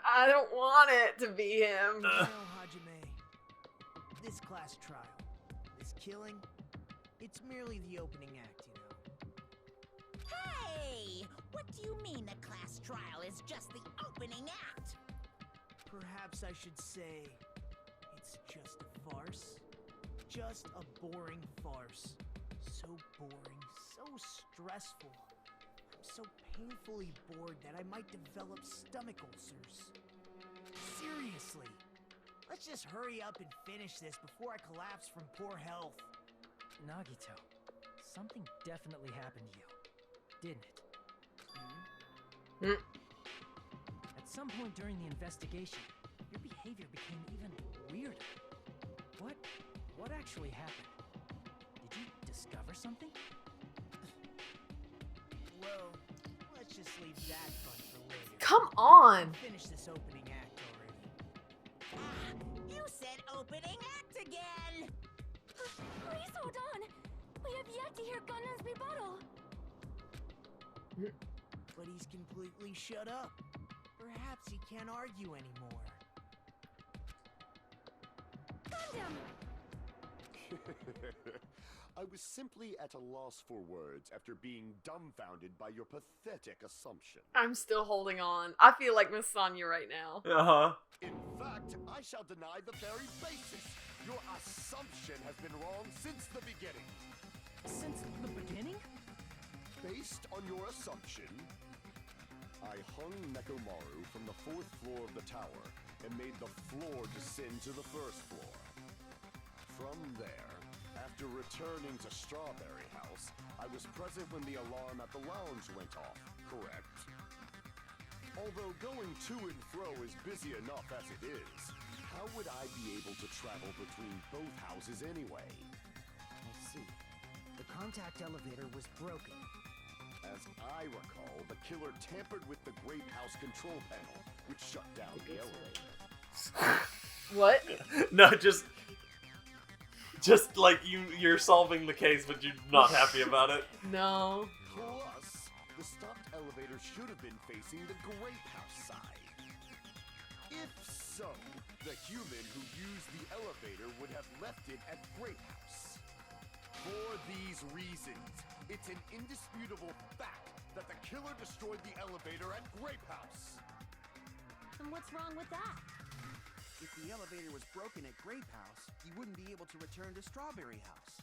I don't want it to be him. No, Hajime. This class trial, this killing, it's merely the opening act, you know. Hey! What do you mean the class trial is just the opening act? Perhaps I should say it's just a farce. Just a boring farce. So boring, so stressful. I'm so painfully bored that I might develop stomach ulcers. Seriously. Let's just hurry up and finish this before I collapse from poor health. Nagito, something definitely happened to you, didn't it? At some point during the investigation, your behavior became even weirder. What actually happened? Did you discover something? Well, let's just leave that fun for later. Come on! Finish this opening act already. You said opening act again! Please hold on. We have yet to hear Gundam's rebuttal. But he's completely shut up. Perhaps he can't argue anymore. Gundam! I was simply at a loss for words after being dumbfounded by your pathetic assumption. I'm still holding on. I feel like Miss Sonya right now. Uh-huh. In fact, I shall deny the very basis. Your assumption has been wrong since the beginning. Since the beginning? Based on your assumption, I hung Nekomaru from the 4th floor of the tower and made the floor descend to the 1st floor. From there, after returning to Strawberry House, I was present when the alarm at the lounge went off, correct? Although going to and fro is busy enough as it is, how would I be able to travel between both houses anyway? I see. The contact elevator was broken. As I recall, the killer tampered with the Grape House control panel, which shut down the elevator. What? No, just like you're solving the case, but you're not happy about it. No. Plus, the stopped elevator should have been facing the Grape House side. If so, the human who used the elevator would have left it at Grape House. For these reasons, it's an indisputable fact that the killer destroyed the elevator at Grape House. And what's wrong with that? If the elevator was broken at Grape House, you wouldn't be able to return to Strawberry House.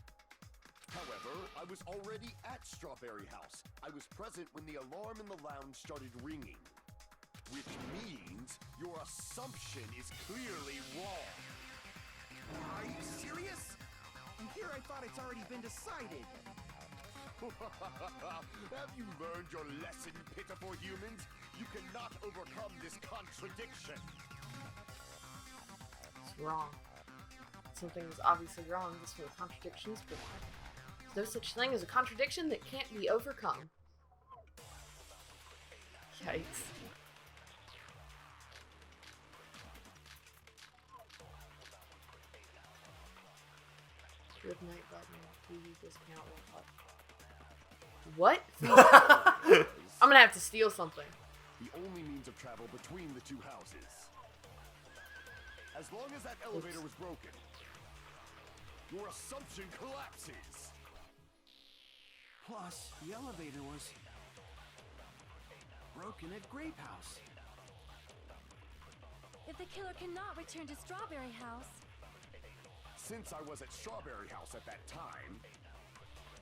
However, I was already at Strawberry House. I was present when the alarm in the lounge started ringing. Which means your assumption is clearly wrong. Are you serious? And here I thought it's already been decided. Have you learned your lesson, pitiful humans? You cannot overcome this contradiction. It's wrong. Something is obviously wrong. This is where contradictions but there's no such thing as a contradiction that can't be overcome. Yikes. Night button, TV discount. What? I'm gonna have to steal something. The only means of travel between the two houses. As long as that elevator was broken, your assumption collapses. Plus, the elevator was broken at Grape House. If the killer cannot return to Strawberry House, Since I was at Strawberry House at that time,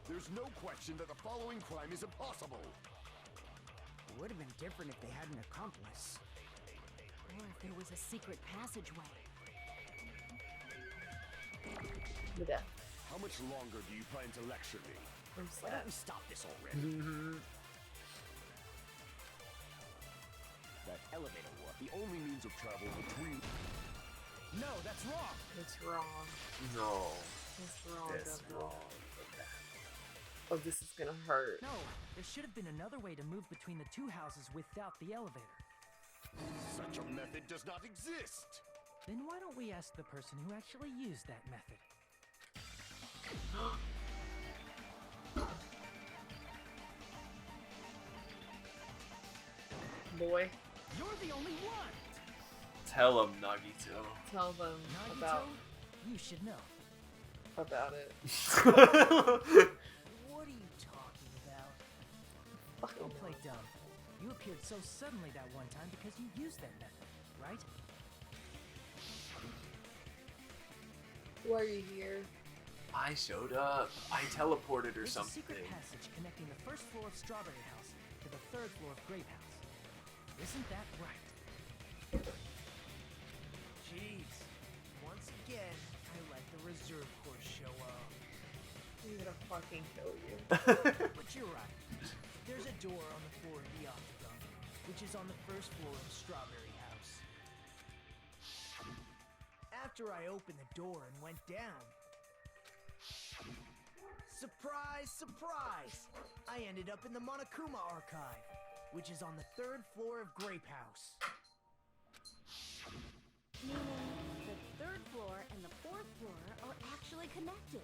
there's no question that the following crime is impossible. It would have been different if they had an accomplice. Or if there was a secret passageway. With that. How much longer do you plan to lecture me? I'm Why sad. don't we stop this already? That elevator was the only means of travel between... No, that's wrong. It's wrong. No. It's wrong. It's Devil. wrong. Oh, this is gonna hurt. No, there should have been another way to move between the two houses without the elevator. Such a method does not exist! Then why don't we ask the person who actually used that method? Boy, You're the only one! Tell him, Nagito. tell them Nagito, about you should know. it. What are you talking about? Don't play dumb. You appeared so suddenly that one time because you used that method, right? Why are you here? I showed up. I teleported or There's a something. secret passage connecting the first floor of Strawberry House to the third floor of Grape House. Isn't that right? Jeez. Once again, I let the reserve corps show up. I'm gonna fucking kill you. But you're right. There's a door on the floor of the Octagon, which is on the first floor of Strawberry House. After I opened the door and went down, Surprise, surprise! I ended up in the Monokuma archive, which is on the 3rd floor of Grape House. Meaning the 3rd floor and the 4th floor are actually connected.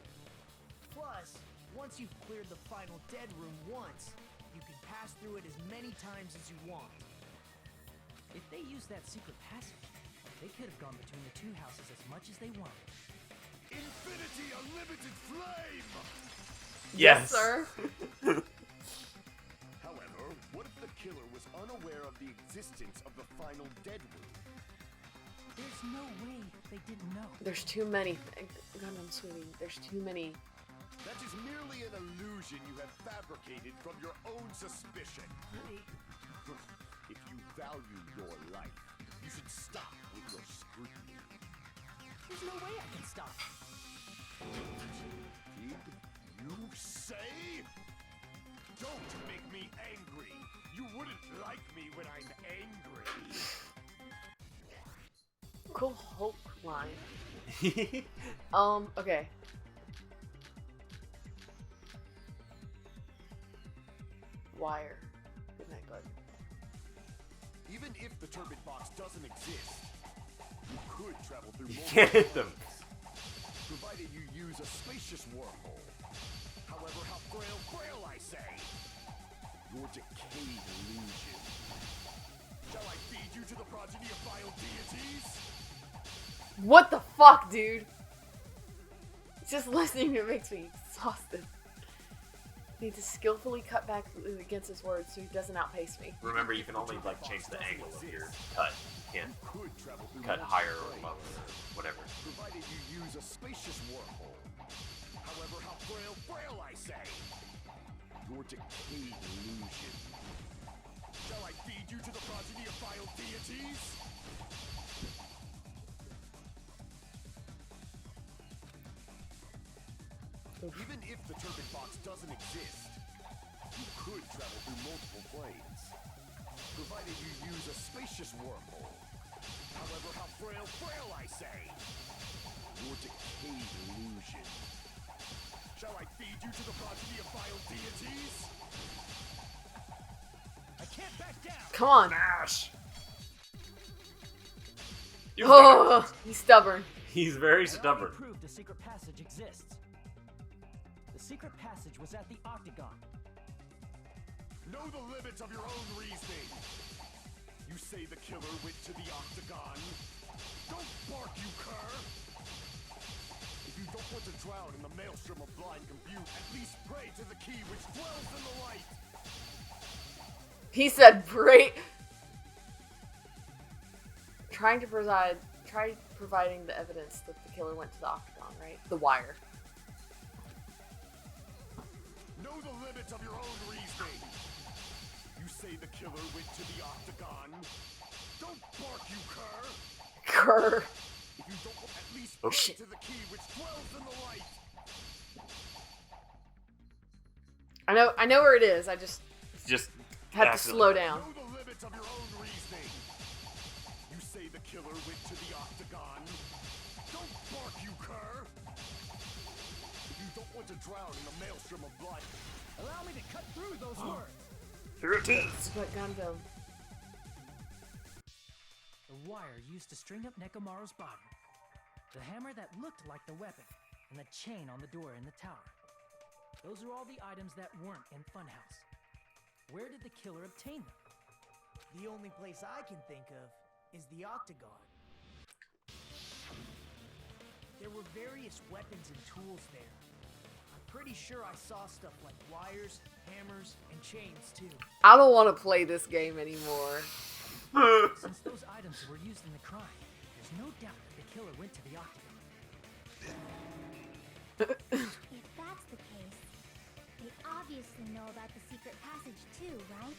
Plus, once you've cleared the final dead room once, you can pass through it as many times as you want. If they used that secret passage, they could have gone between the two houses as much as they wanted. Infinity Unlimited Flame! Yes. sir. However, what if the killer was unaware of the existence of the final dead room? There's no way they didn't know. There's too many. Gundam, sweetie. There's too many. That is merely an illusion you have fabricated from your own suspicion. If you value your life, you should stop with your scrutiny. There's no way I can stop. Did you say? Don't make me angry. You wouldn't like me when I'm angry. Cool Hulk line. Okay. Wire. Good night, bud. Even if the turbid box doesn't exist, you could travel through You multiple can't hit them. planes, provided you use a spacious wormhole. However, how frail I say. Your decayed illusion. Shall I feed you to the progeny of vile deities? What the fuck, dude? Just listening to it makes me exhausted. Need to skillfully cut back against his words so he doesn't outpace me. Remember, you can only like change the angle of your cut. You can't Could travel through cut multiple higher or planes, lower or whatever. provided you use a spacious wormhole. However, how frail I say. Your decayed illusion. Shall I feed you to the progeny of vile deities? Even if the turbid box doesn't exist, you could travel through multiple planes, provided you use a spacious wormhole. However, how frail I say. Your decayed illusion. Shall I feed you to the progeny of vile deities? I can't back down! Come on. Smash! Oh, he's stubborn. He's very I already stubborn. proved the secret passage exists. The secret passage was at the Octagon. Know the limits of your own reasoning. You say the killer went to the Octagon. Don't bark, you cur! If you don't want to drown in the maelstrom of blind compute, at least pray to the key which dwells in the light. He said, "Great." Try providing the evidence that the killer went to the Octagon, right? The wire. Know the limits of your own reasoning. You say the killer went to the Octagon. Don't bark, you cur! Grr. If you don't, at least Oh, pray shit. to the key which dwells in the light. I know where it is. I just Just have to accidentally- slow down. Know the limits of your own reasoning. You say the killer went to the Octagon. Don't bark, you cur! If you don't want to drown in the maelstrom of blood, Allow me to cut through those words! Through your teeth. But Gundam. The wire used to string up Nekomaru's body. The hammer that looked like the weapon. And the chain on the door in the tower. Those are all the items that weren't in Funhouse. Where did the killer obtain them? The only place I can think of is the Octagon. There were various weapons and tools there. I'm pretty sure I saw stuff like wires, hammers, and chains too. I don't want to play this game anymore. Since those items were used in the crime, there's no doubt that the killer went to the Octagon. If that's the case, they obviously know about the secret passage too, right?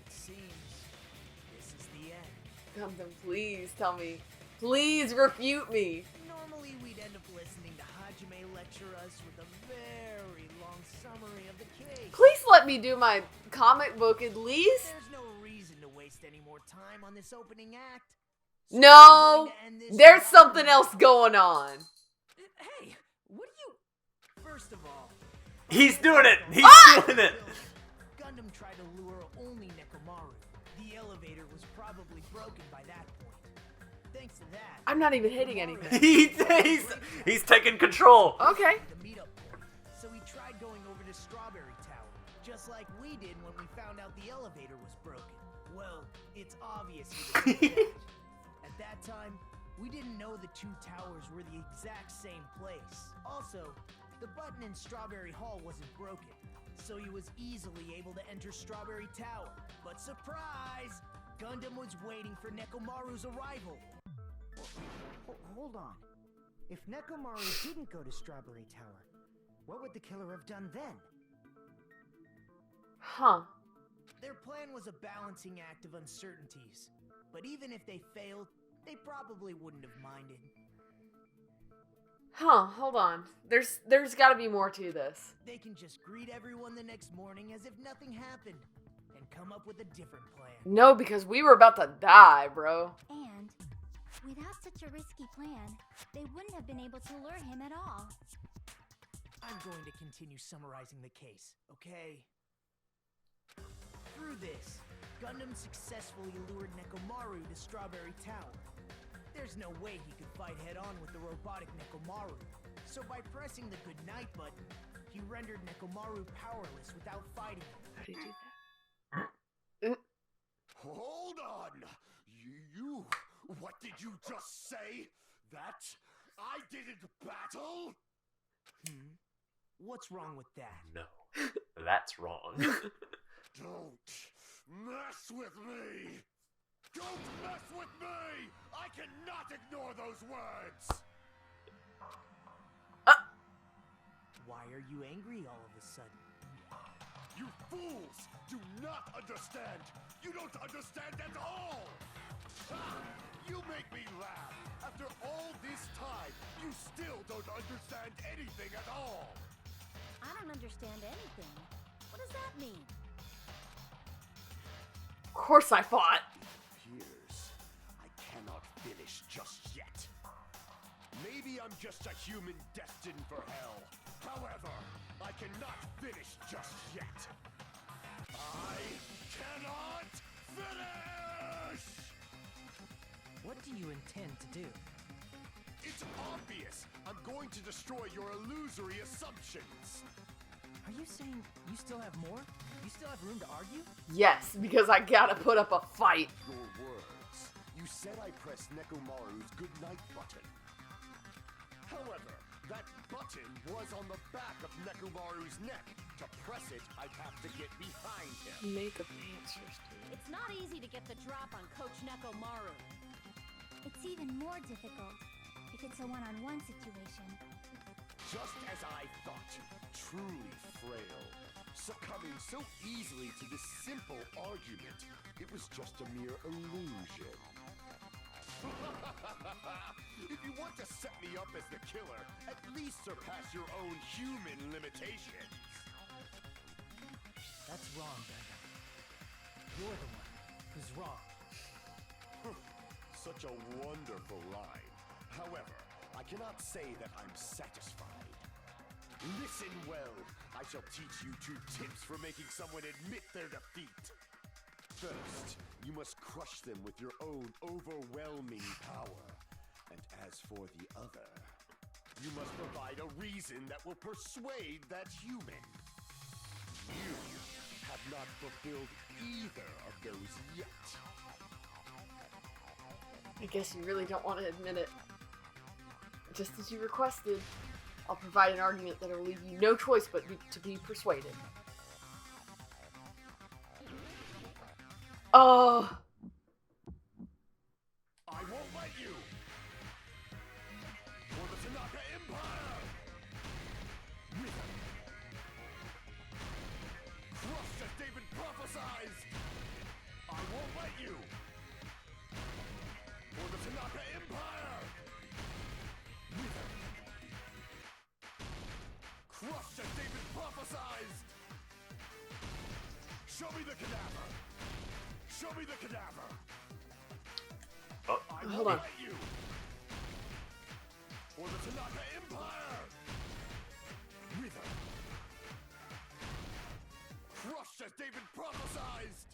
It seems this is the end. Gundam, please tell me. Please refute me. Normally we'd end up listening to Hajime lecture us with a very long summary of the case. Please let me do my comic book at least. There's no reason to waste any more time on this opening act. So No, I'm going to end this there's right something now. else going on. Hey, First of all, He's doing it. He's doing it. Gundam tried to lure only Nekomaru. The elevator was probably broken by that point. Thanks to that, I'm not even hitting anything. He's taking control. Okay. the meetup point. So he tried going over to Strawberry Tower, just like we did when we found out the elevator was broken. Well, it's obvious he did that. At that time, we didn't know the two towers were the exact same place. Also, the button in Strawberry Hall wasn't broken, so he was easily able to enter Strawberry Tower. But surprise! Gundam was waiting for Nekomaru's arrival. Hold on. If Nekomaru didn't go to Strawberry Tower, what would the killer have done then? Huh. Their plan was a balancing act of uncertainties, but even if they failed, they probably wouldn't have minded. Huh, hold on. There's gotta be more to this. They can just greet everyone the next morning as if nothing happened, and come up with a different plan. No, because we were about to die, bro. And without such a risky plan, they wouldn't have been able to lure him at all. I'm going to continue summarizing the case, okay? Through this, Gundam successfully lured Nekomaru to Strawberry Tower. There's no way he could fight head-on with the robotic Nekomaru, so by pressing the goodnight button, he rendered Nekomaru powerless without fighting him. How do you do that? Hold on! You... What did you just say? That I didn't battle? What's wrong with that? No, that's wrong. Don't mess with me! Don't mess with me! I cannot ignore those words! Why are you angry all of a sudden? You fools do not understand! You don't understand at all! Ah, you make me laugh! After all this time, you still don't understand anything at all! I don't understand anything. What does that mean? Of course I fought. Appears I cannot finish just yet. Maybe I'm just a human destined for hell. However, I cannot finish just yet. I cannot finish! What do you intend to do? It's obvious. I'm going to destroy your illusory assumptions. Are you saying you still have more? You still have room to argue? Yes, because I gotta put up a fight. Your words. You said I pressed Nekomaru's goodnight button. However, that button was on the back of Nekomaru's neck. To press it, I'd have to get behind him. Make up answers to it. It's not easy to get the drop on Coach Nekomaru. It's even more difficult if it's a one-on-one situation. Just as I thought, truly frail. Succumbing so easily to this simple argument, it was just a mere illusion. If you want to set me up as the killer, at least surpass your own human limitations. That's wrong, Gundam. You're the one who's wrong. Such a wonderful line. However, I cannot say that I'm satisfied. Listen well. I shall teach you 2 tips for making someone admit their defeat. First, you must crush them with your own overwhelming power. And as for the other, you must provide a reason that will persuade that human. You have not fulfilled either of those yet. I guess you really don't want to admit it. Just as you requested, I'll provide an argument that'll leave you no choice but to be persuaded. Oh. I won't let you! For the Tanaka Empire! Rhythm! Crushed as David prophesied! I won't let you! For the Tanaka Empire! Rhythm! Crushed as David prophesied! Show me the cadaver! Show me the cadaver! Oh, I Hold won't on. let you! For the Tanaka Empire! Rhythm! as David prophesized!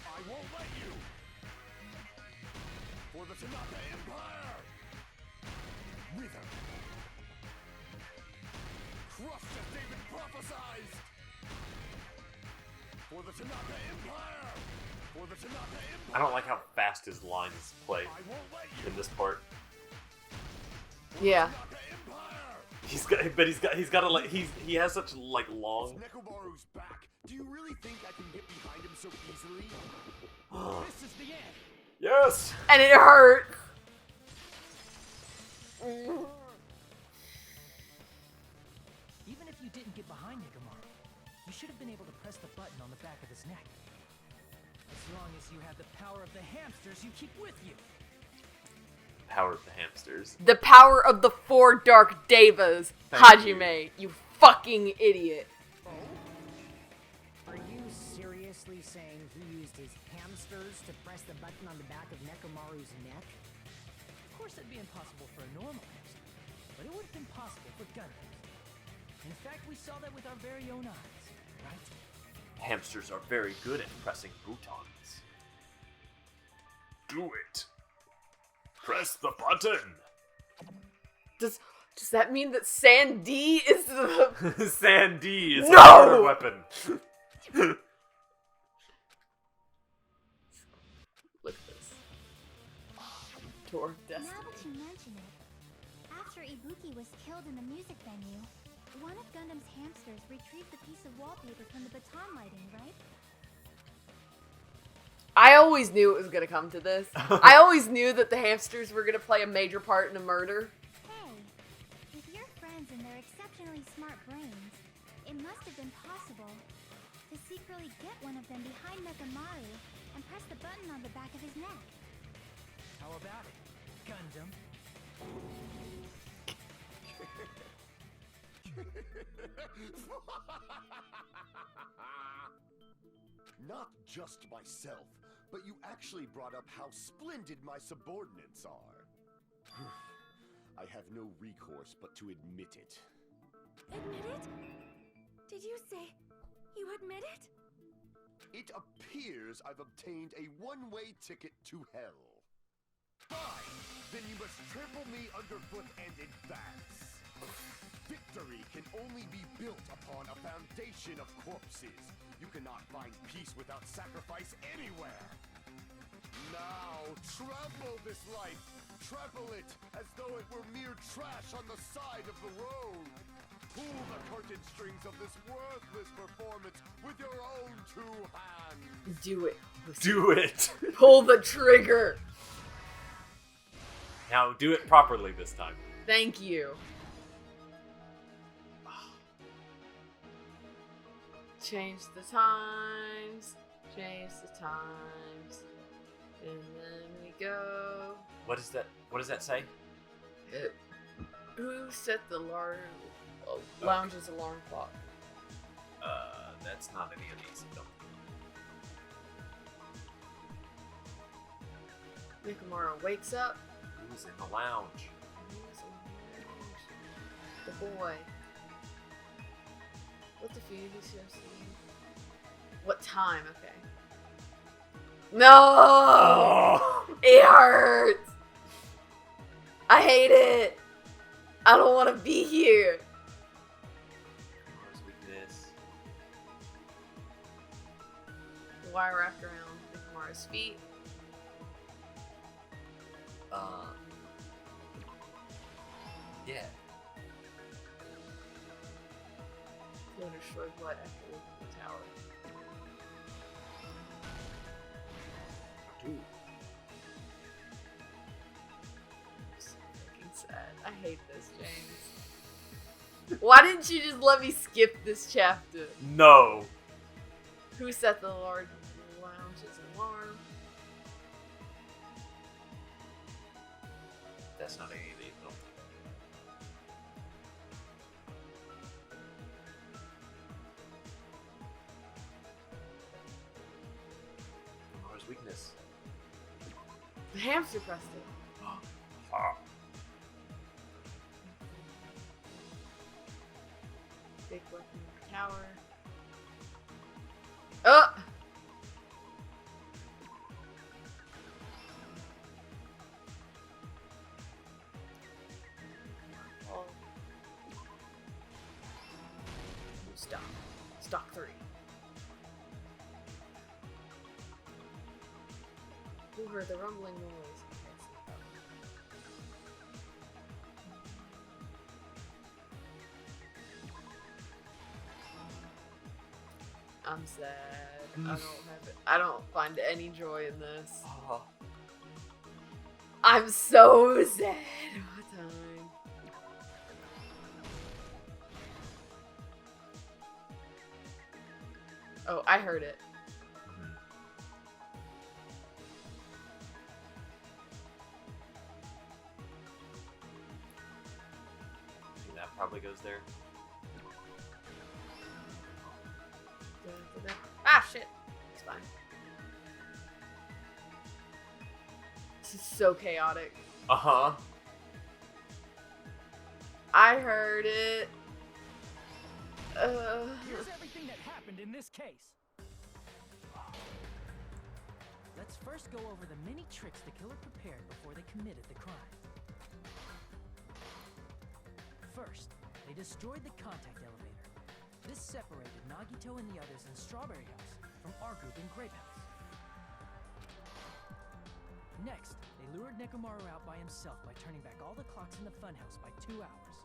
I won't let you! For the Tanaka Empire! Wither! Crushed as David prophesized! For the Tanaka Empire! For the Tanaka Empire! I don't like how fast his lines play I won't let you! in this part. Yeah. Tanaka Empire! He's got to like he has such like long. Nekomaru's back. Do you really think I can get behind him so easily? This is the end. Yes. And it hurt. Even if you didn't get behind Nekomaru, you should have been able to press the button on the back of his neck. As long as you have the power of the hamsters you keep with you. Power of the hamsters. The power of the 4 Dark Devas, Thank Hajime. You fucking idiot. Are you seriously saying he used his hamsters to press the button on the back of Nekomaru's neck? Of course, it'd be impossible for a normal hamster, but it would have been possible for Gundams. In fact, we saw that with our very own eyes, right? Hamsters are very good at pressing buttons. Do it. Press the button. Does that mean that Sandy is the... Sandy is No! a murder weapon. Look at this. Door of Destiny. Now that you mention it, after Ibuki was killed in the music venue, one of Gundam's hamsters retrieved the piece of wallpaper from the baton lighting, right? I always knew it was gonna come to this. I always knew that the hamsters were gonna play a major part in a murder. Hey, with your friends and their exceptionally smart brains, it must have been possible to secretly get one of them behind Nekomaru and press the button on the back of his neck. How about it, Gundam? Not just myself, but you actually brought up how splendid my subordinates are. I have no recourse but to admit it. Admit it? Did you say you admit it? It appears I've obtained a one-way ticket to hell. Fine! Then you must trample me underfoot and advance. Victory can only be built upon a foundation of corpses. You cannot find peace without sacrifice anywhere. Now, trample this life. Trample it as though it were mere trash on the side of the road. Pull the curtain strings of this worthless performance with your own 2 hands. Do it. Do it. Pull the trigger. Now do it properly this time. Thank you. Change the times. Change the times. And then we go. What is that? What does that say? Who set the lounge's alarm clock? That's not any of these. No. Nekomaru wakes up. Who's in the lounge? The boy. What the food is supposed to be? What time? Okay. No! Oh! It hurts! I hate it! I don't want to be here! What's with this? The wire wrapped around Nekomaru's feet. Yeah. Lunar destroyed what after leaving the tower? Dude. So fucking sad. I hate this, James. Why didn't you just let me skip this chapter? No. Who set the lounge's alarm? That's not any of these. No. Where's weakness? The hamster pressed it. Ah. Big weapon tower. Oh! Oh. Stop. Stock 3. Who heard the rumbling noise? I'm sad. I don't find any joy in this. Oh. I'm so sad all the time. Oh, I heard it. That probably goes there. Ah, shit. It's fine. This is so chaotic. Uh-huh. I heard it. Here's everything that happened in this case. Let's first go over the many tricks the killer prepared before they committed the crime. First, they destroyed the contact elevator. This separated Nagito and the others in Strawberry House from our group in Grape House. Next, they lured Nekomaru out by himself by turning back all the clocks in the funhouse by 2 hours.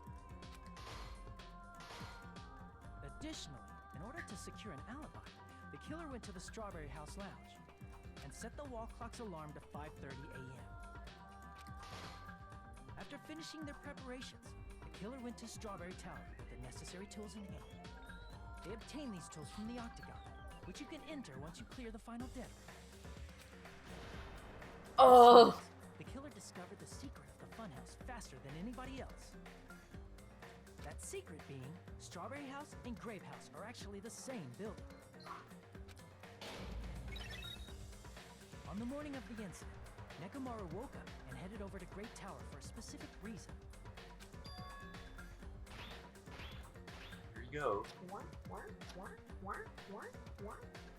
Additionally, in order to secure an alibi, the killer went to the Strawberry House lounge and set the wall clock's alarm to 5:30 a.m. After finishing their preparations, the killer went to Strawberry Tower with the necessary tools in hand. They obtained these tools from the Octagon, which you can enter once you clear the final dead room. Oh! The killer discovered the secret of the funhouse faster than anybody else. That secret being, Strawberry House and Grape House are actually the same building. On the morning of the incident, Nekomaru woke up and headed over to Great Tower for a specific reason. Here you go.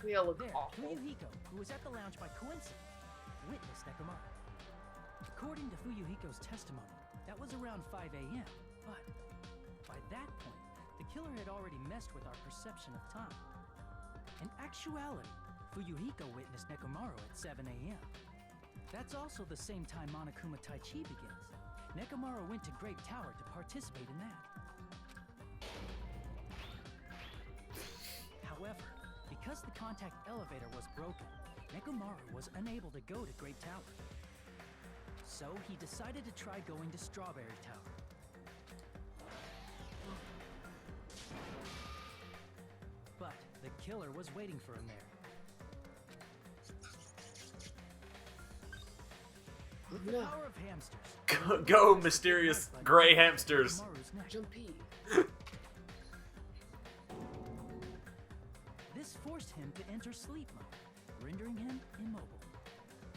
We all look There, awful. Fuyuhiko, who was at the lounge by coincidence, witnessed Nekomaru. According to Fuyuhiko's testimony, that was around 5 a.m., but by that point, the killer had already messed with our perception of time. In actuality, Fuyuhiko witnessed Nekomaru at 7 a.m. That's also the same time Monokuma Taichi begins. Nekomaru went to Great Tower to participate in that. However, because the contact elevator was broken, Nekomaru was unable to go to Great Tower. So he decided to try going to Strawberry Tower. But the killer was waiting for him there. With the power of hamsters, Go, mysterious gray hamsters. Nekomaru's neck. Jumpy. This forced him to enter sleep mode, rendering him immobile.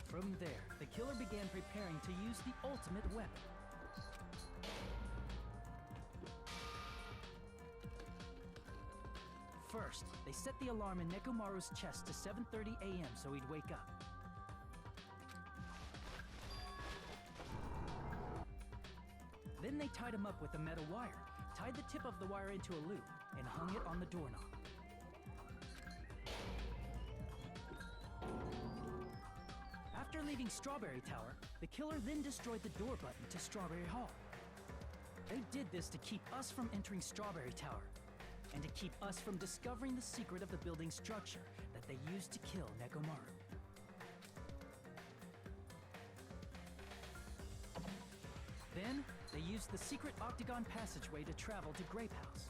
From there, the killer began preparing to use the ultimate weapon. First, they set the alarm in Nekomaru's chest to 7:30 a.m. so he'd wake up. Then they tied him up with a metal wire, tied the tip of the wire into a loop, and hung it on the doorknob. After leaving Strawberry Tower, the killer then destroyed the door button to Strawberry Hall. They did this to keep us from entering Strawberry Tower, and to keep us from discovering the secret of the building's structure that they used to kill Nekomaru. Then, they used the secret octagon passageway to travel to Grape House.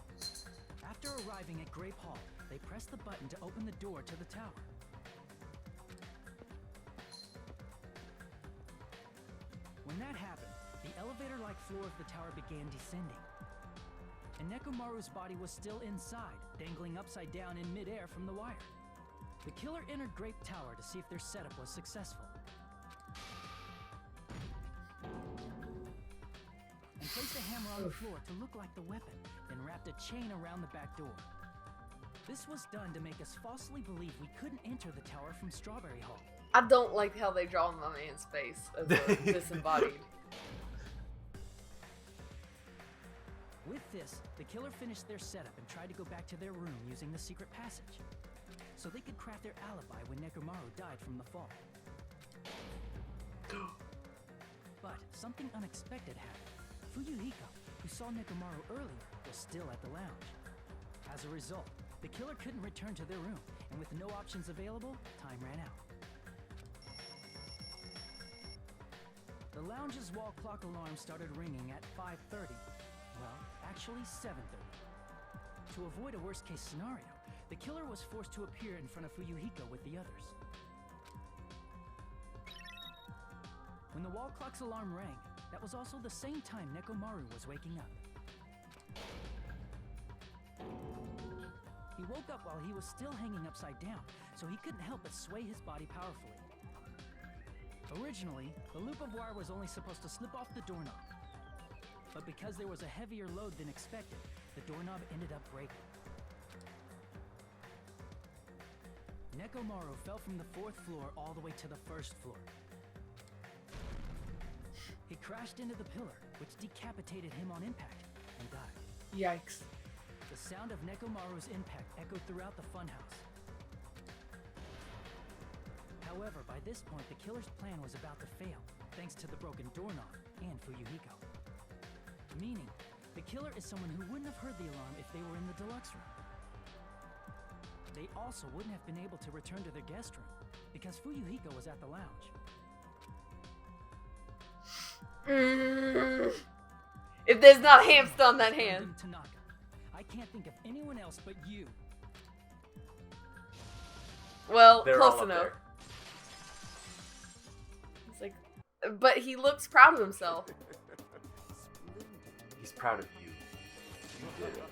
After arriving at Grape Hall, they pressed the button to open the door to the tower. When that happened, the elevator-like floor of the tower began descending. And Nekomaru's body was still inside, dangling upside down in midair from the wire. The killer entered Grape Tower to see if their setup was successful. And placed a hammer on the floor to look like the weapon, then wrapped a chain around the back door. This was done to make us falsely believe we couldn't enter the tower from Strawberry Hall. I don't like how they draw my man's face as a disembodied. With this, the killer finished their setup and tried to go back to their room using the secret passage, so they could craft their alibi when Nekomaru died from the fall. But something unexpected happened. Fuyuhiko, who saw Nekomaru earlier, was still at the lounge. As a result, the killer couldn't return to their room, and with no options available, time ran out. The lounge's wall clock alarm started ringing at 5:30. Well, actually 7:30. To avoid a worst-case scenario, the killer was forced to appear in front of Fuyuhiko with the others. When the wall clock's alarm rang, that was also the same time Nekomaru was waking up. He woke up while he was still hanging upside down, so he couldn't help but sway his body powerfully. Originally, the loop of wire was only supposed to slip off the doorknob. But because there was a heavier load than expected, the doorknob ended up breaking. Nekomaru fell from the 4th floor all the way to the 1st floor. He crashed into the pillar, which decapitated him on impact, and died. Yikes. The sound of Nekomaru's impact echoed throughout the funhouse. However, by this point, the killer's plan was about to fail, thanks to the broken doorknob and Fuyuhiko. Meaning, the killer is someone who wouldn't have heard the alarm if they were in the deluxe room. They also wouldn't have been able to return to their guest room, because Fuyuhiko was at the lounge. If there's not hamster on that hand. Tanaka, I can't think of anyone else but you. Well, They're all close up enough. there. It's like, but he looks proud of himself. He's proud of you. You did it.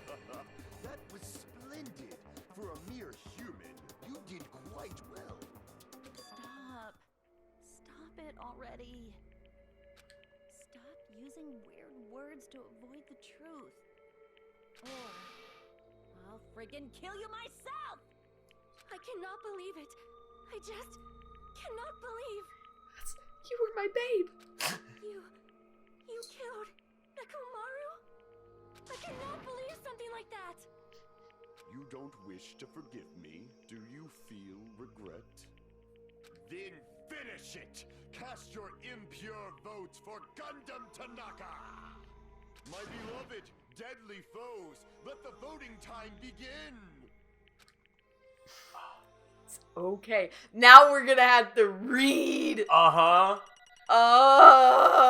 That was splendid. For a mere human, you did quite well. Stop. Stop it already. Stop using weird words to avoid the truth. Or I'll friggin' kill you myself! I cannot believe it. I just cannot believe You were my babe. you killed Nekomaru? I cannot believe something like that. You don't wish to forgive me, do you feel regret? Then finish it! Cast your impure votes for Gundam Tanaka! My beloved, deadly foes, let the voting time begin! Okay, now we're gonna have to read. Uh-huh. Oh,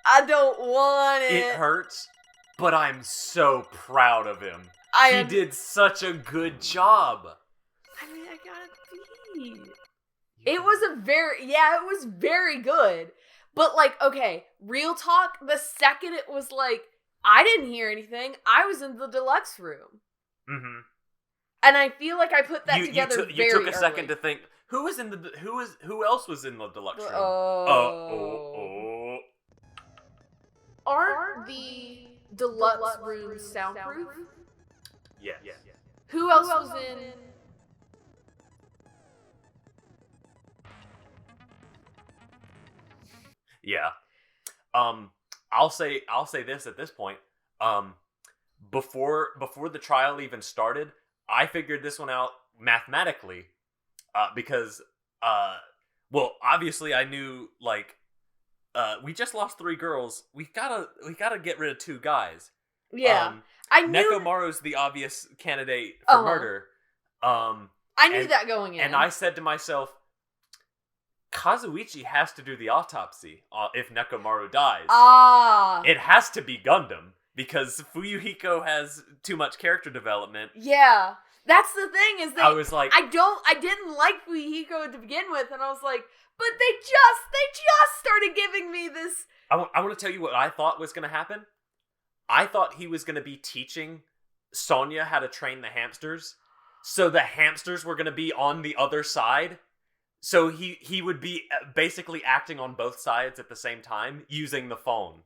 I don't want it. It hurts, but I'm so proud of him. He did such a good job. I mean, I gotta be. It was it was very good. But like, okay, real talk, the second it was like, I didn't hear anything, I was in the deluxe room. Mm-hmm. And I feel like I put that together You took a second early. to think, who else was in the deluxe room? Aren't the deluxe rooms soundproof? Yeah. Who else was in? Yeah. I'll say this at this point. Before the trial even started, I figured this one out mathematically, because well, obviously I knew, like, we just lost 3 girls. We gotta get rid of 2 guys. Yeah, I knew Nekomaru's the obvious candidate for murder. I knew that going in, and I said to myself, Kazuichi has to do the autopsy if Nekomaru dies. It has to be Gundam, because Fuyuhiko has too much character development. Yeah, that's the thing, is that I was like, I didn't like Fuyuhiko to begin with, and I was like, but they just started giving me this. I want to tell you what I thought was going to happen. I thought he was going to be teaching Sonya how to train the hamsters, so the hamsters were going to be on the other side. So he would be basically acting on both sides at the same time, using the phone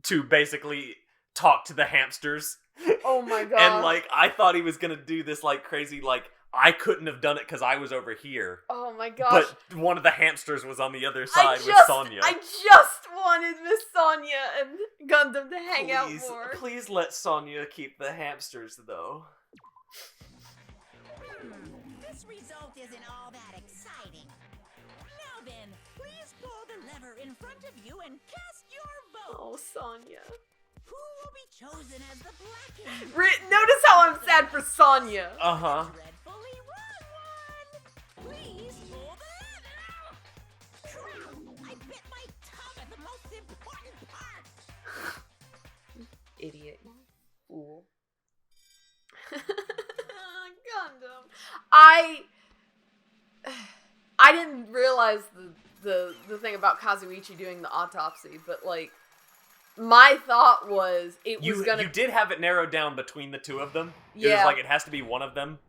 to basically talk to the hamsters Oh my god. And, like, I thought he was gonna do this, like, crazy, like, I couldn't have done it because I was over here. Oh my gosh. But one of the hamsters was on the other side with Sonya. I just wanted Miss Sonya and Gundam to hang out more. Please let Sonya keep the hamsters, though. This result isn't all that exciting. Now then, please pull the lever in front of you and cast your vote. Oh, Sonya. Who will be chosen as the blackened? Notice how I'm sad for Sonya. Uh-huh. Dreadfully wrong one. Please pull the lever. Crap! I bit my tongue at the most important part. Idiot. Fool. Gundam. I didn't realize the thing about Kazuichi doing the autopsy, but like my thought was it was gonna. You did have it narrowed down between the two of them. Yeah. It was like it has to be one of them.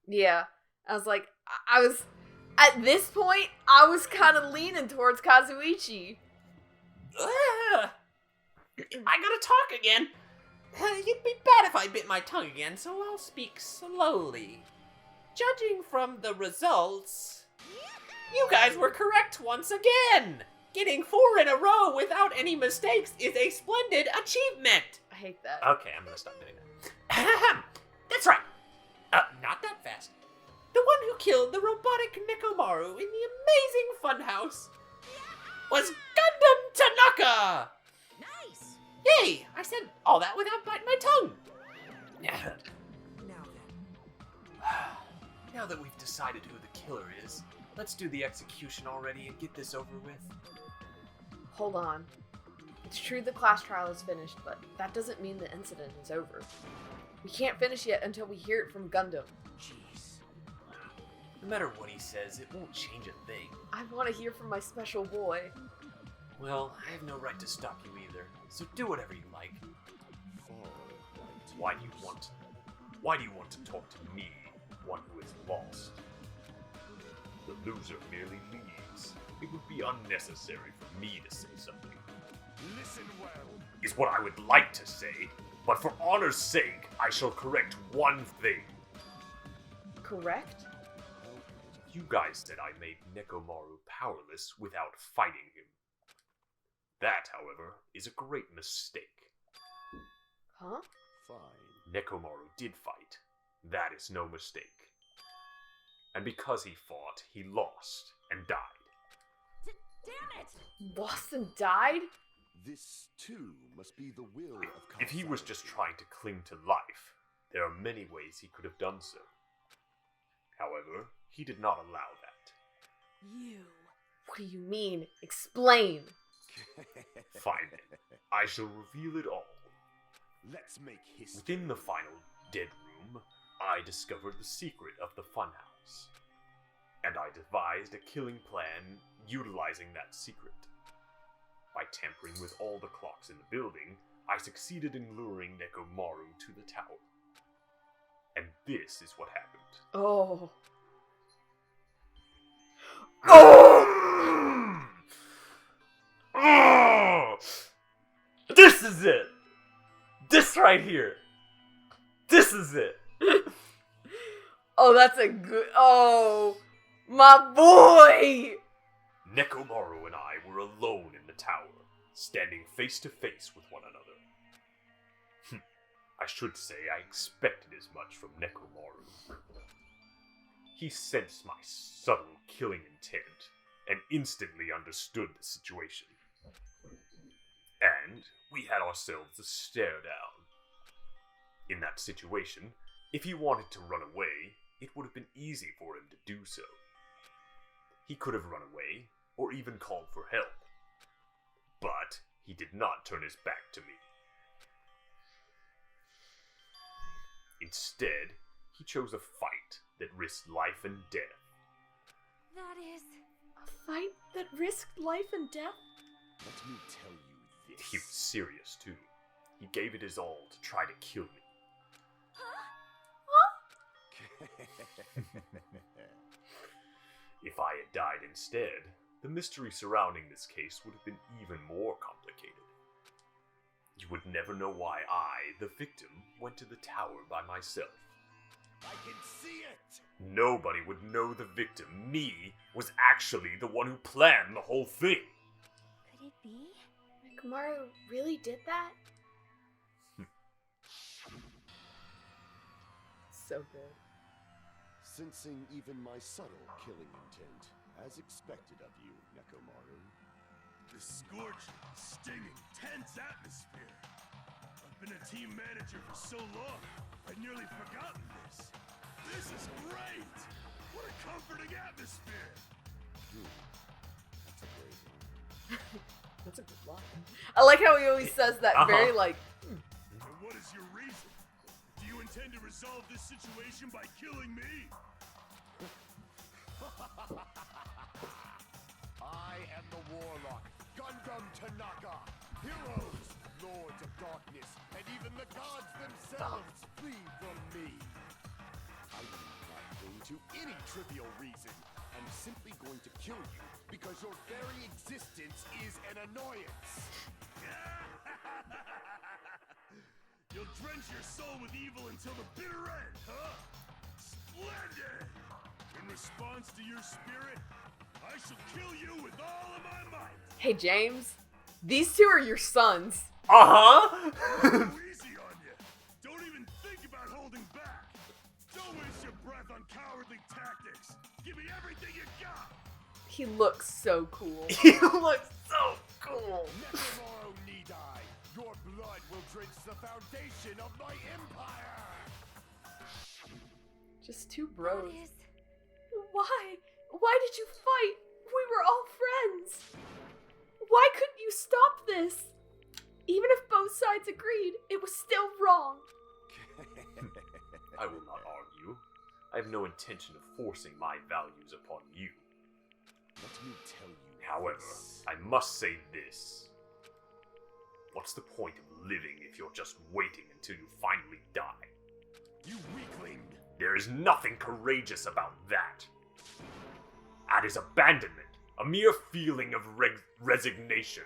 Yeah, I was like, I was at this point, I was kind of leaning towards Kazuichi. I gotta talk again. It'd be bad if I bit my tongue again, so I'll speak slowly. Judging from the results, you guys were correct once again. Getting 4 in a row without any mistakes is a splendid achievement. I hate that. Okay, I'm gonna stop doing that. Ahem. That's right. Not that fast. The one who killed the robotic Nekomaru in the amazing funhouse was Gundam Tanaka! Nice. Yay! I said all that without biting my tongue. Now then. Now that we've decided who the killer is, let's do the execution already and get this over with. Hold on. It's true the class trial is finished, but that doesn't mean the incident is over. We can't finish yet until we hear it from Gundam. Jeez. No matter what he says, it won't change a thing. I want to hear from my special boy. Well, I have no right to stop you either, so do whatever you like. Why do you want to talk to me, one who is lost? The loser merely leaves. It would be unnecessary for me to say something. Listen well. Is what I would like to say, but for honor's sake, I shall correct one thing. Correct? You guys said I made Nekomaru powerless without fighting him. That, however, is a great mistake. Huh? Fine. Nekomaru did fight. That is no mistake. And because he fought, he lost and died. Damn it! Lost and died? This, too, must be the will of If he was just trying to cling to life, there are many ways he could have done so. However, he did not allow that. You. What do you mean? Explain. Fine then. I shall reveal it all. Let's make history. Within the final dead room, I discovered the secret of the funhouse. And I devised a killing plan utilizing that secret. By tampering with all the clocks in the building, I succeeded in luring Nekomaru to the tower. And this is what happened. Oh. Oh! This is it! This right here! This is it! Oh, that's a good... Oh, my boy! Nekomaru and I were alone in the tower, standing face to face with one another. I should say I expected as much from Nekomaru. He sensed my subtle killing intent, and instantly understood the situation. And we had ourselves a stare down. In that situation, if he wanted to run away, it would have been easy for him to do so. He could have run away, or even called for help. But he did not turn his back to me. Instead, he chose a fight that risked life and death. That is... A fight that risked life and death? Let me tell you this. He was serious, too. He gave it his all to try to kill me. If I had died instead, the mystery surrounding this case would have been even more complicated. You would never know why I, the victim, went to the tower by myself. I can see it! Nobody would know the victim, me, was actually the one who planned the whole thing. Could it be? Nekomaru really did that? So good. Sensing even my subtle killing intent, as expected of you, Nekomaru. The scorching, stinging, tense atmosphere. I've been a team manager for so long, I'd nearly forgotten this. This is great! What a comforting atmosphere! That's a great one. That's a good line. I like how he always says that very like. And what is your reason? Do you intend to resolve this situation by killing me? I am the Warlock, Gundam Tanaka. Heroes, lords of darkness, and even the gods themselves flee from me. I do not cling to any trivial reason. I'm simply going to kill you because your very existence is an annoyance. You'll drench your soul with evil until the bitter end, huh? Splendid! In response to your spirit, I shall kill you with all of my might. Hey James, these two are your sons. Uh-huh! Go easy on you. Don't even think about holding back. Don't waste your breath on cowardly tactics. Give me everything you got. He looks so cool. He looks so cool. Nekomaru Nidai, your blood will drench the foundation of my empire. Just two bros. That is... Why? Why did you fight? We were all friends. Why couldn't you stop this? Even if both sides agreed, it was still wrong. I will not argue. I have no intention of forcing my values upon you. Let me tell you. However, this. I must say this. What's the point of living if you're just waiting until you finally die? You weakling! There is nothing courageous about that. That is abandonment, a mere feeling of resignation.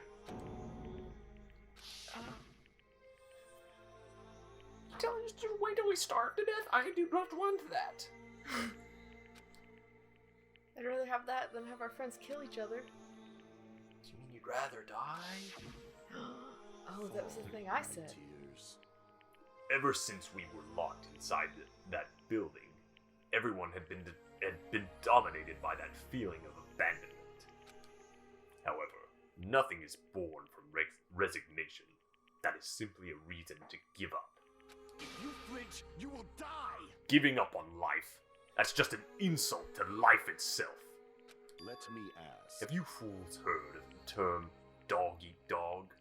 Telling us to wait till we starve to death? I do not want that. I'd rather have that than have our friends kill each other. Do you mean you'd rather die? Oh, that was the thing I said. Tears. Ever since we were locked inside that building, everyone had been dominated by that feeling of abandonment. However, nothing is born from resignation. That is simply a reason to give up. If you flinch, you will die! Giving up on life, that's just an insult to life itself. Let me ask. Have you fools heard of the term dog eat dog?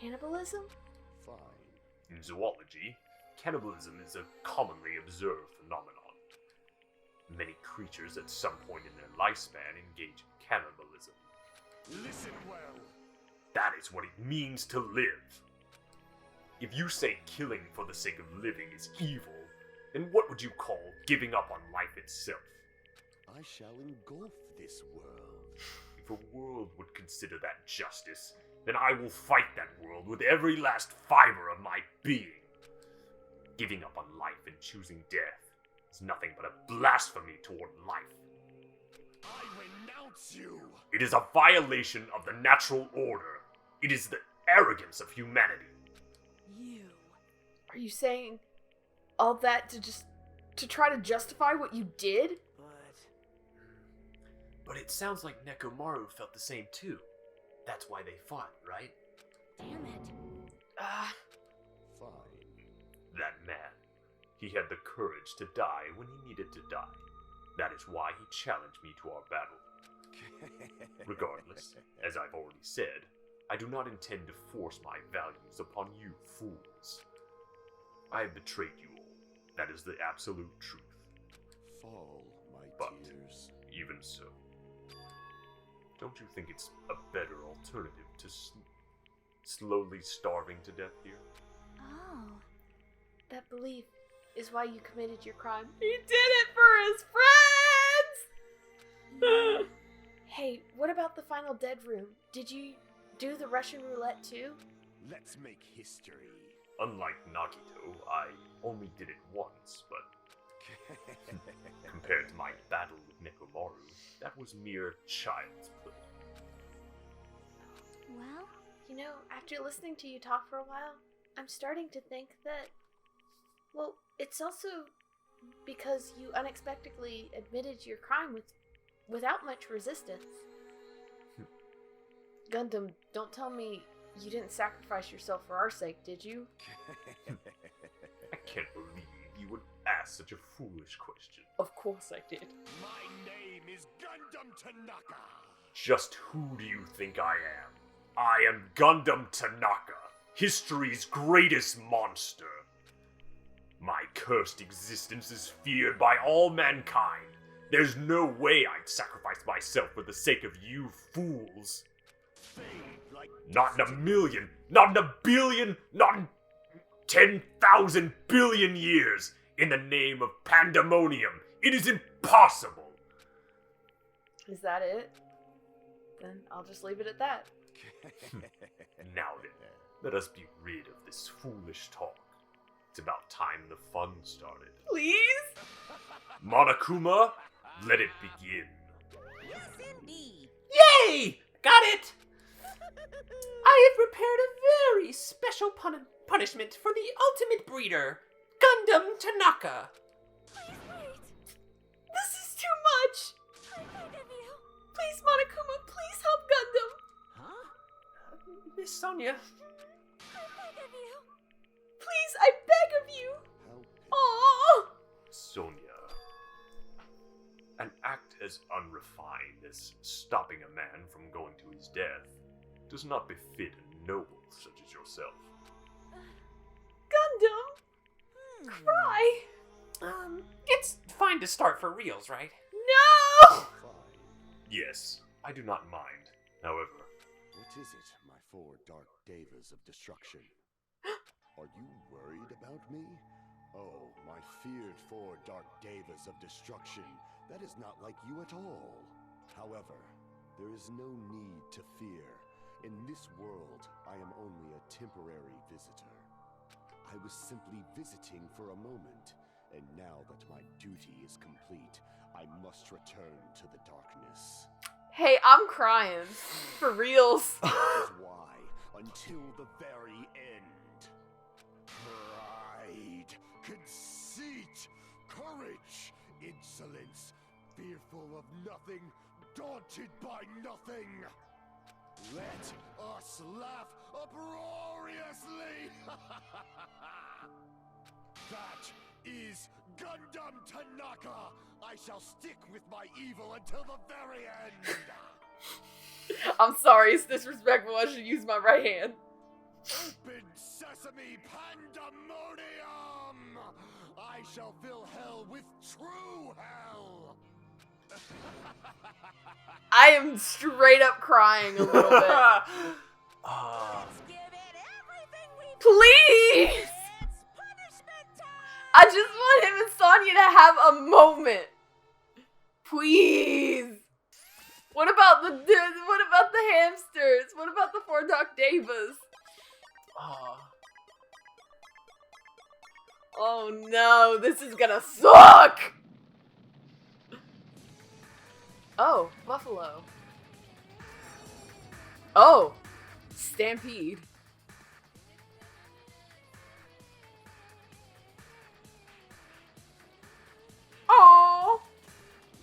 Cannibalism? Fine. In zoology, cannibalism is a commonly observed phenomenon. Many creatures at some point in their lifespan engage in cannibalism. Listen well. That is what it means to live. If you say killing for the sake of living is evil, then what would you call giving up on life itself? I shall engulf this world. If a world would consider that justice, then I will fight that world with every last fiber of my being. Giving up on life and choosing death is nothing but a blasphemy toward life. I renounce you! It is a violation of the natural order. It is the arrogance of humanity. You. Are you saying all that to try to justify what you did? But it sounds like Nekomaru felt the same too. That's why they fought, right? Damn it. Fine. That man. He had the courage to die when he needed to die. That is why he challenged me to our battle. Regardless, as I've already said, I do not intend to force my values upon you fools. I have betrayed you all. That is the absolute truth. Fall, my But tears. even so, don't you think it's a better alternative to slowly starving to death here? Oh. That belief is why you committed your crime. He did it for his friends! Hey, what about the final dead room? Did you do the Russian roulette too? Let's make history. Unlike Nagito, I only did it once, but compared to my battle with Nekomaru, that was mere child's play. Well, You know, after listening to you talk for a while, I'm starting to think that, well, it's also because you unexpectedly admitted your crime without much resistance. Gundam, don't tell me you didn't sacrifice yourself for our sake, did you? I can't believe you would ask such a foolish question. Of course I did. My name is Gundam Tanaka. Just who do you think I am? I am Gundam Tanaka, history's greatest monster. My cursed existence is feared by all mankind. There's no way I'd sacrifice myself for the sake of you fools. Not in a million, not in a billion, not in 10,000 billion years. In the name of pandemonium, it is impossible. Is that it? Then I'll just leave it at that. Now then, let us be rid of this foolish talk. It's about time the fun started. Please? Monokuma, let it begin. Yes, indeed. Yay! Got it! I have prepared a very special punishment for the ultimate breeder, Gundam Tanaka. please wait. This is too much! I beg of you. Please, Monokuma, please help Gundam! Huh? Miss Sonia, I beg of you. Please, I beg of you! Aww! Sonia, an act as unrefined as stopping a man from going to his death does not befit a noble such as yourself. Gundam! Cry! it's fine to start for reals, right? No! Yes, I do not mind. However, What is it, my four dark devas of destruction? Are you worried about me? Oh, my feared four dark devas of destruction. That is not like you at all. However, there is no need to fear. In this world, I am only a temporary visitor. I was simply visiting for a moment, and now that my duty is complete, I must return to the darkness. Hey, I'm crying. For reals. That is why, until the very end, pride, conceit, courage, insolence, fearful of nothing, daunted by nothing. Let us laugh uproariously! That is Gundam Tanaka! I shall stick with my evil until the very end! I'm sorry, it's disrespectful. I should use my right hand. Open sesame pandemonium! I shall fill hell with true hell! I am straight up crying a little bit. Let's give it everything we've Please! It's punishment time! I just want him and Sonya to have a moment. Please. What about the hamsters? What about the four dark devas? Oh no, this is gonna suck! Oh, buffalo. Oh, stampede. Oh,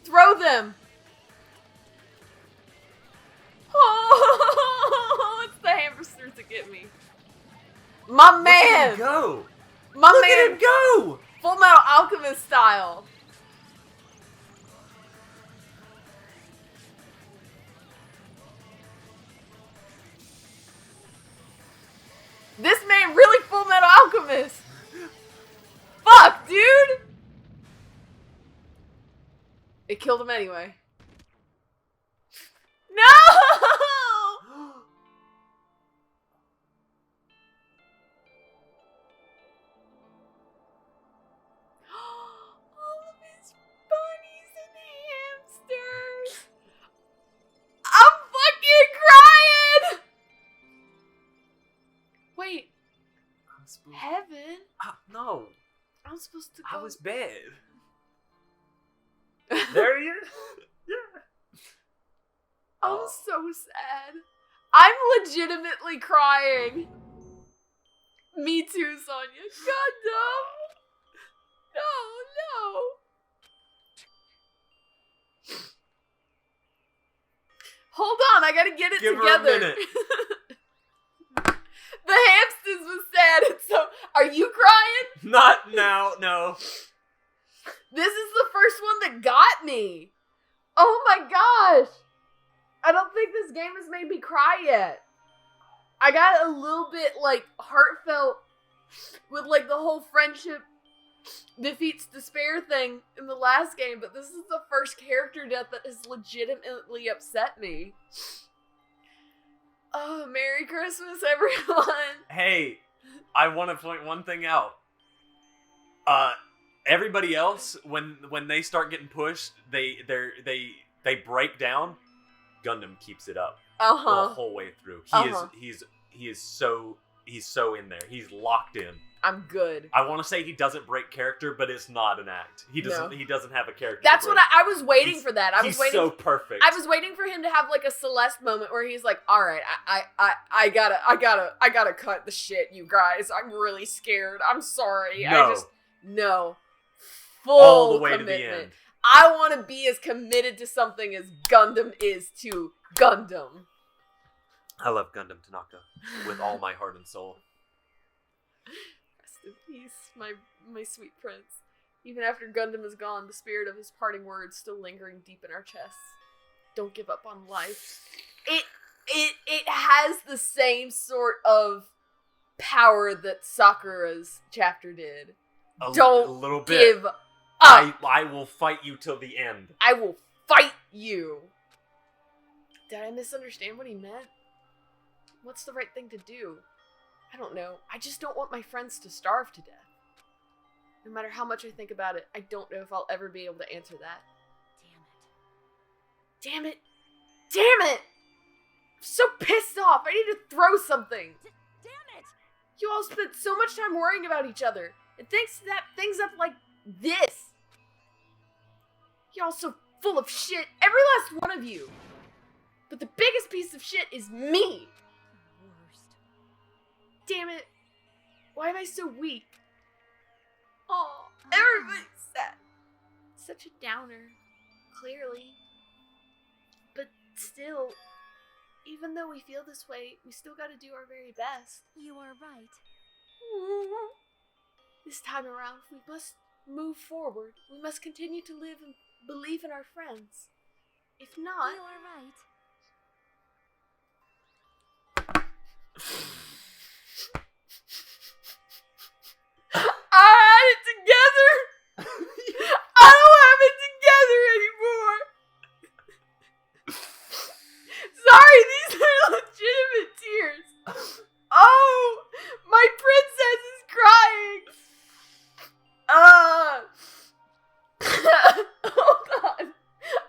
throw them. Oh, it's the hamsters that get me. My man. Look at him go! My Look man. at him go! Full Metal Alchemist style. This man really Full Metal Alchemist. Fuck, dude. It killed him anyway. No! All of his bunnies and hamsters. I'm fucking crying! supposed. Heaven? No, I'm supposed to I go. was bad. There you. Yeah. I'm so sad. I'm legitimately crying. Me too, Sonia. God no. No. Hold on, I gotta get it Give together. her a minute. The hamsters was sad, and so are you crying? Not now, no. This is the first one that got me. Oh my gosh. I don't think this game has made me cry yet. I got a little bit, like, heartfelt with, like, the whole friendship defeats despair thing in the last game, but this is the first character death that has legitimately upset me. Oh, Merry Christmas, everyone. Hey, I want to point one thing out. Everybody else, when they start getting pushed, they break down. Gundam keeps it up the whole way through. He's so in there. He's locked in. I'm good. I want to say he doesn't break character, but it's not an act. He doesn't. No. He doesn't have a character. That's to break. what I was waiting for. That He's so perfect. I was waiting for him to have like a Celeste moment where he's like, "All right, I gotta cut the shit, you guys. I'm really scared. I'm sorry. No, full all the way commitment. to the end. I want to be as committed to something as Gundam is to Gundam." I love Gundam Tanaka with all my heart and soul. Rest in peace, my sweet prince. Even after Gundam is gone, the spirit of his parting words still lingering deep in our chests. Don't give up on life. It has the same sort of power that Sakura's chapter did. Don't a little bit. give up. I will fight you till the end. I will fight you. Did I misunderstand what he meant? What's the right thing to do? I don't know. I just don't want my friends to starve to death. No matter how much I think about it, I don't know if I'll ever be able to answer that. Damn it. Damn it! I'm so pissed off. I need to throw something. Damn it! You all spent so much time worrying about each other. And thanks to that, things up like this. Y'all so full of shit. Every last one of you. But the biggest piece of shit is me. Damn it. Why am I so weak? Oh, everybody's sad. Such a downer. Clearly. But still, even though we feel this way, we still gotta do our very best. You are right. This time around, we must move forward. We must continue to live and believe in our friends. If not... You are right. I had it together! I don't have it together anymore! Sorry, these are legitimate tears. Oh, my princess is crying! Hold on.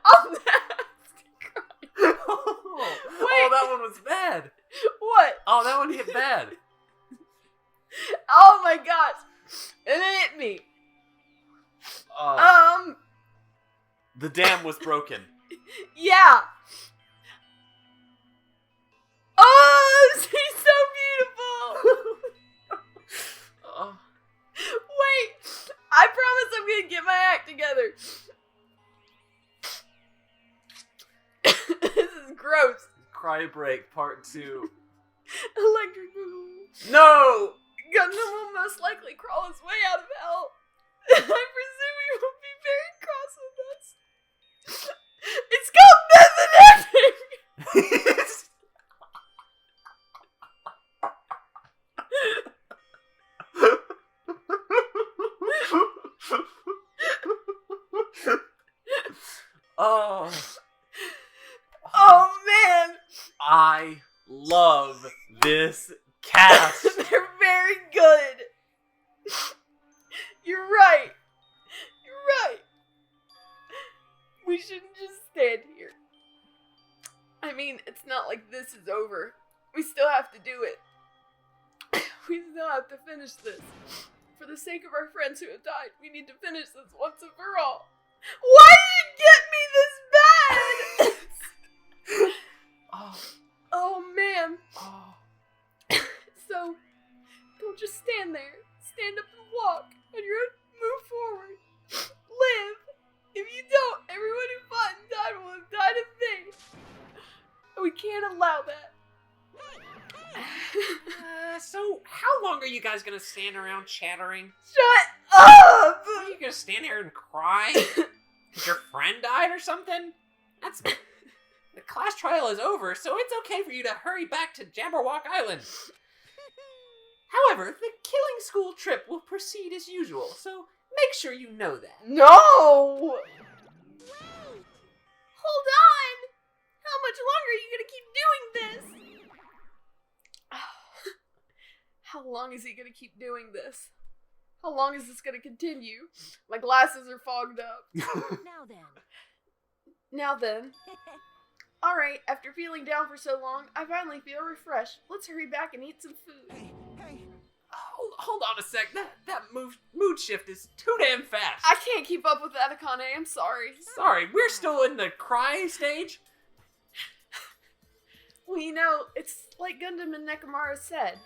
I'm nasty crying. Oh, that one was bad. What? Oh, that one hit bad. Oh my gosh. It hit me. The dam was broken. Yeah. Oh, she's so beautiful. Wait, I promise I'm gonna get my act together. This is gross. Cry Break Part 2. Electric Boogaloo. No! Gundam will most likely crawl his way out of hell. I presume he will be very cross with us. It's called method acting! Oh. Oh man! I love this cast. They're very good. You're right. You're right. We shouldn't just stand here. I mean, it's not like this is over. We still have to do it. We still have to finish this. For the sake of our friends who have died, we need to finish this once and for all. Why did it get me this bad? Oh man. So, don't just stand there. Stand up and walk. On your own, move forward. Live. If you don't, everyone who fought and died will have died of things. We can't allow that. So how long are you guys gonna stand around chattering? Shut up! Are you gonna stand here and cry? Because your friend died or something? The class trial is over, so it's okay for you to hurry back to Jabberwock Island. However, the killing school trip will proceed as usual, so make sure you know that. No! Wait! Hold on! How much longer are you gonna keep doing this? How long is he gonna keep doing this? How long is this gonna continue? My glasses are fogged up. Now then. Alright, after feeling down for so long, I finally feel refreshed. Let's hurry back and eat some food. Hey. Hold on a sec. That mood shift is too damn fast. I can't keep up with that, Akane. I'm sorry. Sorry, we're still in the cry stage. Well, you know, it's like Gundam and Nekomaru said.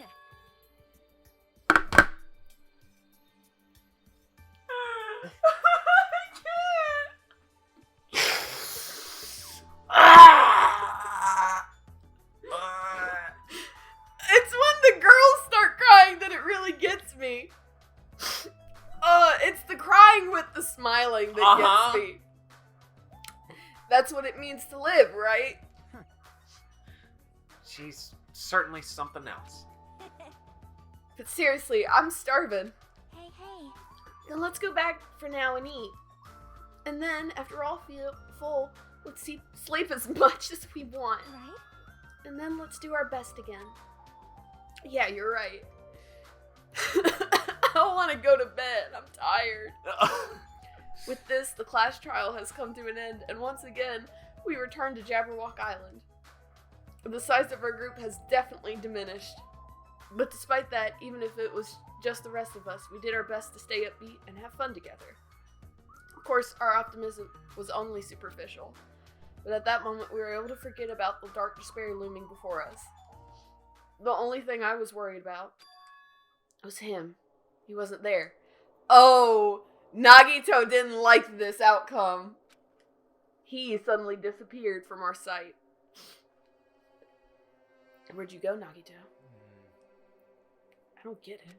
It's when the girls start crying that it really gets me. It's the crying with the smiling that gets me. That's what it means to live, right? She's certainly something else. But seriously, I'm starving. Hey. Then let's go back for now and eat. And then, after we're all feel full, let's sleep as much as we want. Right? And then let's do our best again. Yeah, you're right. I don't want to go to bed. I'm tired. With this, the class trial has come to an end, and once again, we return to Jabberwock Island. The size of our group has definitely diminished. But despite that, even if it was just the rest of us, we did our best to stay upbeat and have fun together. Of course, our optimism was only superficial. But at that moment, we were able to forget about the dark despair looming before us. The only thing I was worried about was him. He wasn't there. Oh, Nagito didn't like this outcome. He suddenly disappeared from our sight. Where'd you go, Nagito? I don't get it.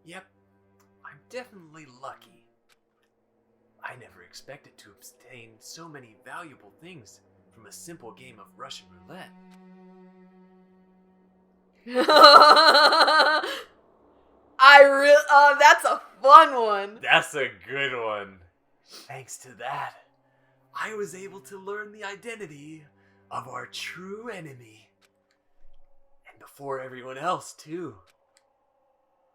Yep, I'm definitely lucky. I never expected to obtain so many valuable things from a simple game of Russian roulette. That's a fun one. That's a good one. Thanks to that, I was able to learn the identity of our true enemy. And before everyone else, too.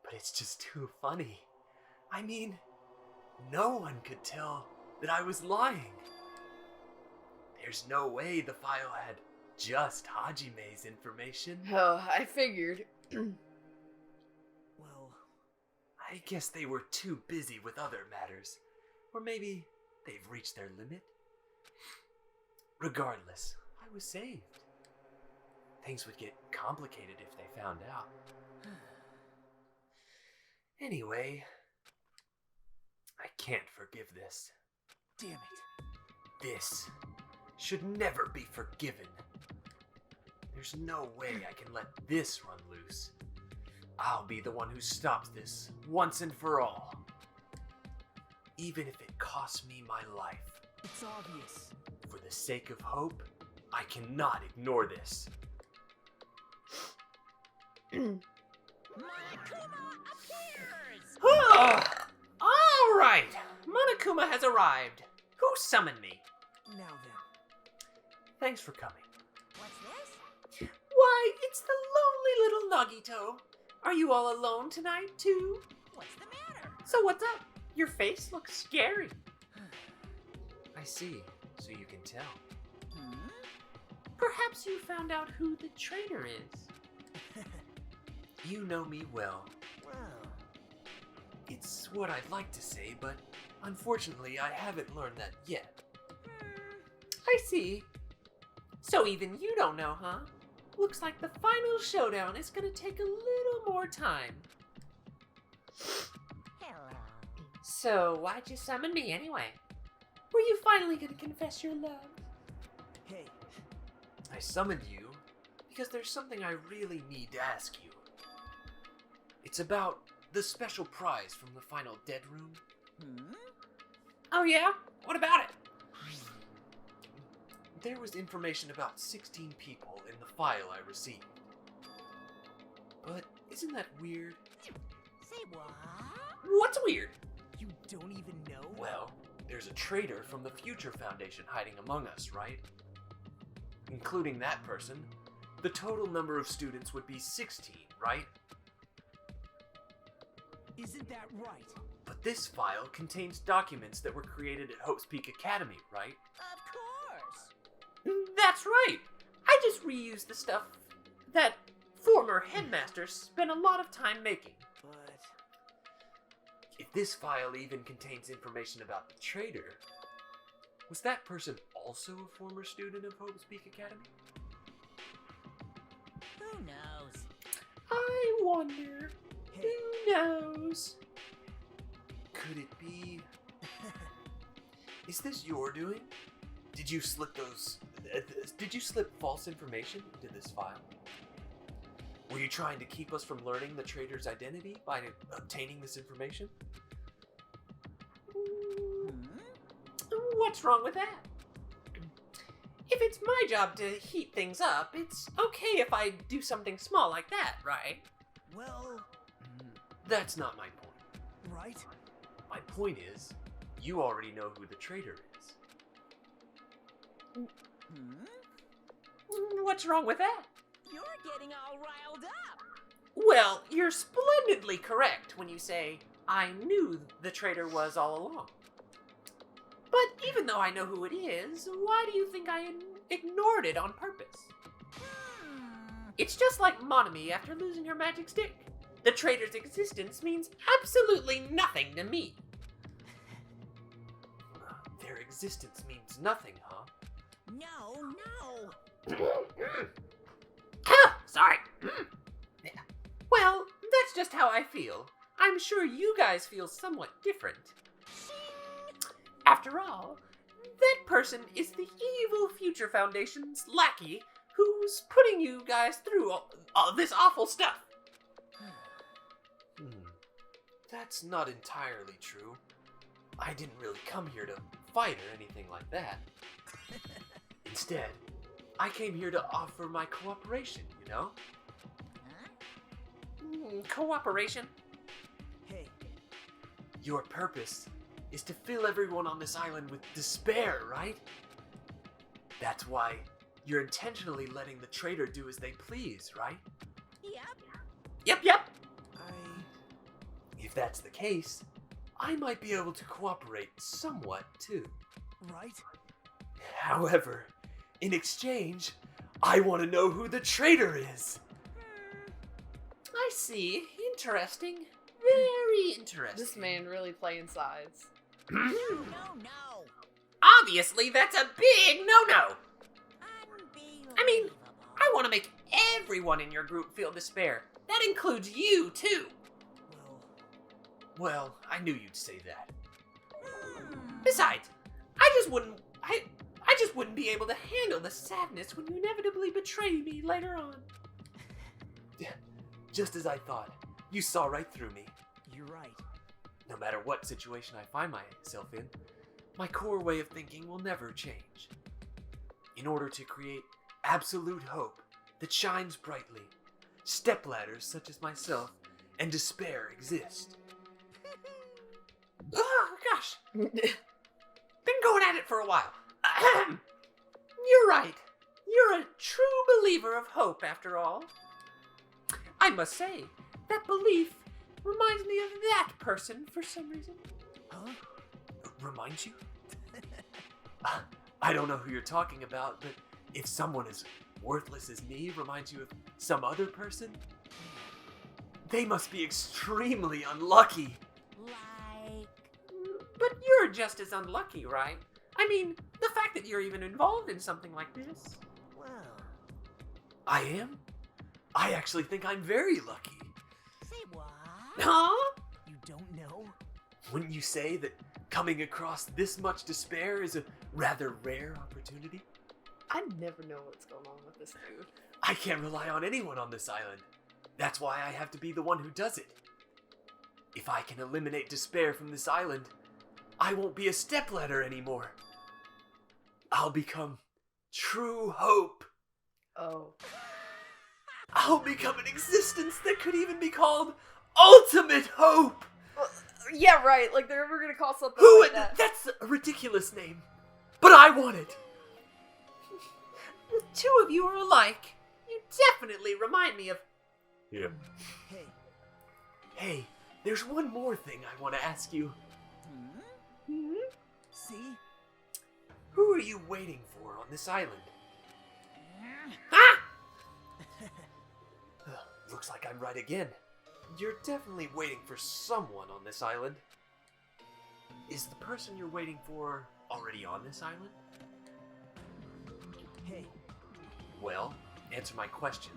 But it's just too funny. I mean, no one could tell that I was lying. There's no way the file had just Hajime's information. Oh, I figured. Well, I guess they were too busy with other matters. Or maybe they've reached their limit. Regardless, I was saved. Things would get complicated if they found out. Anyway, I can't forgive this. Damn it. This should never be forgiven. There's no way I can let this run loose. I'll be the one who stops this once and for all. Even if it costs me my life. It's obvious. For the sake of hope, I cannot ignore this. All right, Monokuma has arrived. Who summoned me? Now then. Thanks for coming. What's this? Why, it's the lonely little Nagito. Are you all alone tonight, too? What's the matter? So what's up? Your face looks scary. I see, so you can tell. Perhaps you found out who the traitor is. You know me well. Well, It's what I'd like to say, but unfortunately I haven't learned that yet. I see. So even you don't know, huh? Looks like the final showdown is gonna take a little more time. Hello. So why'd you summon me anyway? Were you finally gonna confess your love? hey, I summoned you because there's something I really need to ask you. It's about the special prize from the final dead room. Oh yeah? What about it? There was information about 16 people in the file I received. But isn't that weird? Say what? What's weird? You don't even know? Well, there's a traitor from the Future Foundation hiding among us, right? Including that person, the total number of students would be 16, right? Isn't that right? But this file contains documents that were created at Hope's Peak Academy, right? Of course. That's right. I just reused the stuff that former headmasters spent a lot of time making. But If this file even contains information about the traitor, was that person also a former student of Hope's Peak Academy? Who knows? I wonder. hey, Who knows? Could it be... Is this your doing? Did you slip false information into this file? Were you trying to keep us from learning the traitor's identity by obtaining this information? What's wrong with that? If it's my job to heat things up, it's okay if I do something small like that, right? well, That's not my point. right? My point is, you already know who the traitor is. What's wrong with that? You're getting all riled up. Well, you're splendidly correct when you say, I knew the traitor was all along. But even though I know who it is, why do you think I ignored it on purpose? It's just like Monami after losing her magic stick. The traitor's existence means absolutely nothing to me. Their existence means nothing, huh? No. Sorry. Well, that's just how I feel. I'm sure you guys feel somewhat different. After all, that person is the evil Future Foundation's lackey who's putting you guys through all this awful stuff. That's not entirely true. I didn't really come here to fight or anything like that. Instead, I came here to offer my cooperation, you know? Cooperation? Hey, Your purpose is to fill everyone on this island with despair, right? That's why you're intentionally letting the traitor do as they please, right? Yep. If that's the case, I might be able to cooperate somewhat too. right? However, in exchange, I want to know who the traitor is. I see. Interesting. Very interesting. This man really playing sides. No. Obviously, that's a big no-no. I mean, I want to make everyone in your group feel despair. That includes you, too. Well, I knew you'd say that. Besides, I just wouldn't be able to handle the sadness when you inevitably betray me later on. Just as I thought, you saw right through me. You're right. No matter what situation I find myself in, my core way of thinking will never change. In order to create absolute hope that shines brightly, stepladders such as myself and despair exist. Oh, gosh. Been going at it for a while. You're right. You're a true believer of hope, after all. I must say, that belief reminds me of that person for some reason. Huh? Reminds you? I don't know who you're talking about, but if someone as worthless as me reminds you of some other person, They must be extremely unlucky. Like... But you're just as unlucky, right? I mean, the fact that you're even involved in something like this. Well, I am? I actually think I'm very lucky. Say what? Huh? you don't know? Wouldn't you say that coming across this much despair is a rather rare opportunity? I never know what's going on with this dude. I can't rely on anyone on this island. That's why I have to be the one who does it. If I can eliminate despair from this island, I won't be a stepladder anymore. I'll become true hope. Oh. I'll become an existence that could even be called ultimate hope. Yeah, right. Like, they're ever gonna call something Who? like that. That's a ridiculous name. But I want it. The two of you are alike. You definitely remind me of... Yeah. Hey, Hey, there's one more thing I want to ask you. see? Who are you waiting for on this island? Ah! Looks like I'm right again. You're definitely waiting for someone on this island. Is the person you're waiting for already on this island? Hey, Well, answer my question.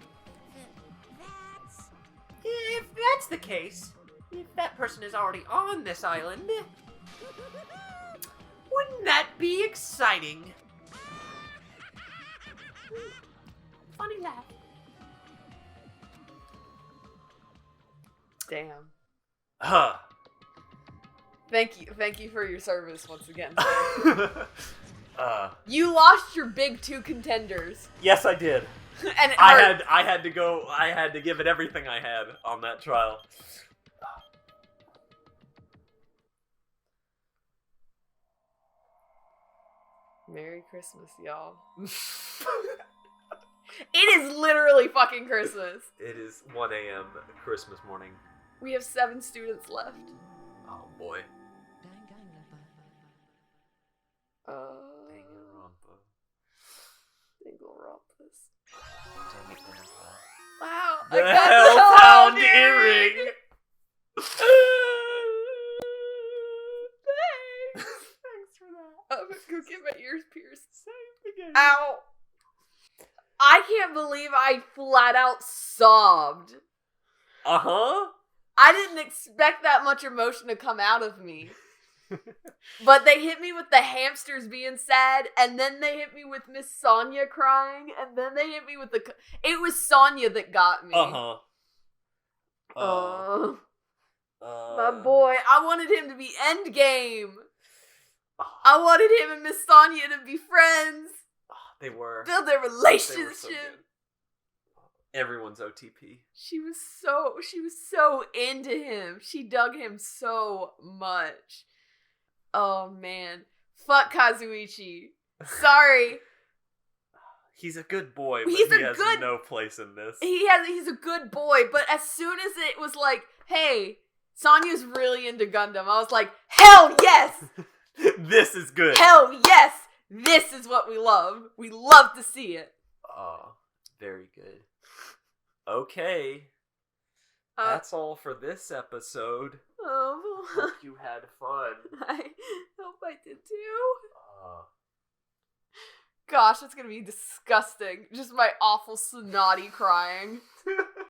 That's... If that's the case, if that person is already on this island, wouldn't that be exciting? Funny laugh. Damn. Huh. Thank you for your service once again. uh, You lost your big two contenders. yes, I did. And it I hurt. had to give it everything I had on that trial. Merry Christmas, y'all. It is literally fucking Christmas. It is 1 a.m. Christmas morning. We have 7 students left. Oh boy. Dingle-rumpus. Wow, I The got the Hellhound Hellhound earring! earring! Thanks for that. I'm gonna go get my ears pierced. Same again. Ow! I can't believe I flat out sobbed. Uh-huh. I didn't expect that much emotion to come out of me. But they hit me with the hamsters being sad, and then they hit me with Miss Sonia crying, and then they hit me with the... It was Sonia that got me. Uh-huh. My boy, I wanted him to be endgame. I wanted him and Miss Sonia to be friends. They were. Build their They were relationship. so good. Everyone's OTP. She was so into him. She dug him so much. Oh man. Fuck Kazuichi. Sorry. He's a good boy, but He's he a has good- no place in this. He's a good boy, but as soon as it was like, hey, Sonya's really into Gundam, I was like, hell yes! This is good. Hell yes! This is what we love. We love to see it. Oh, very good. Okay. That's all for this episode. Oh, Hope you had fun. I hope I did too. Gosh, it's gonna be disgusting. Just my awful snotty crying.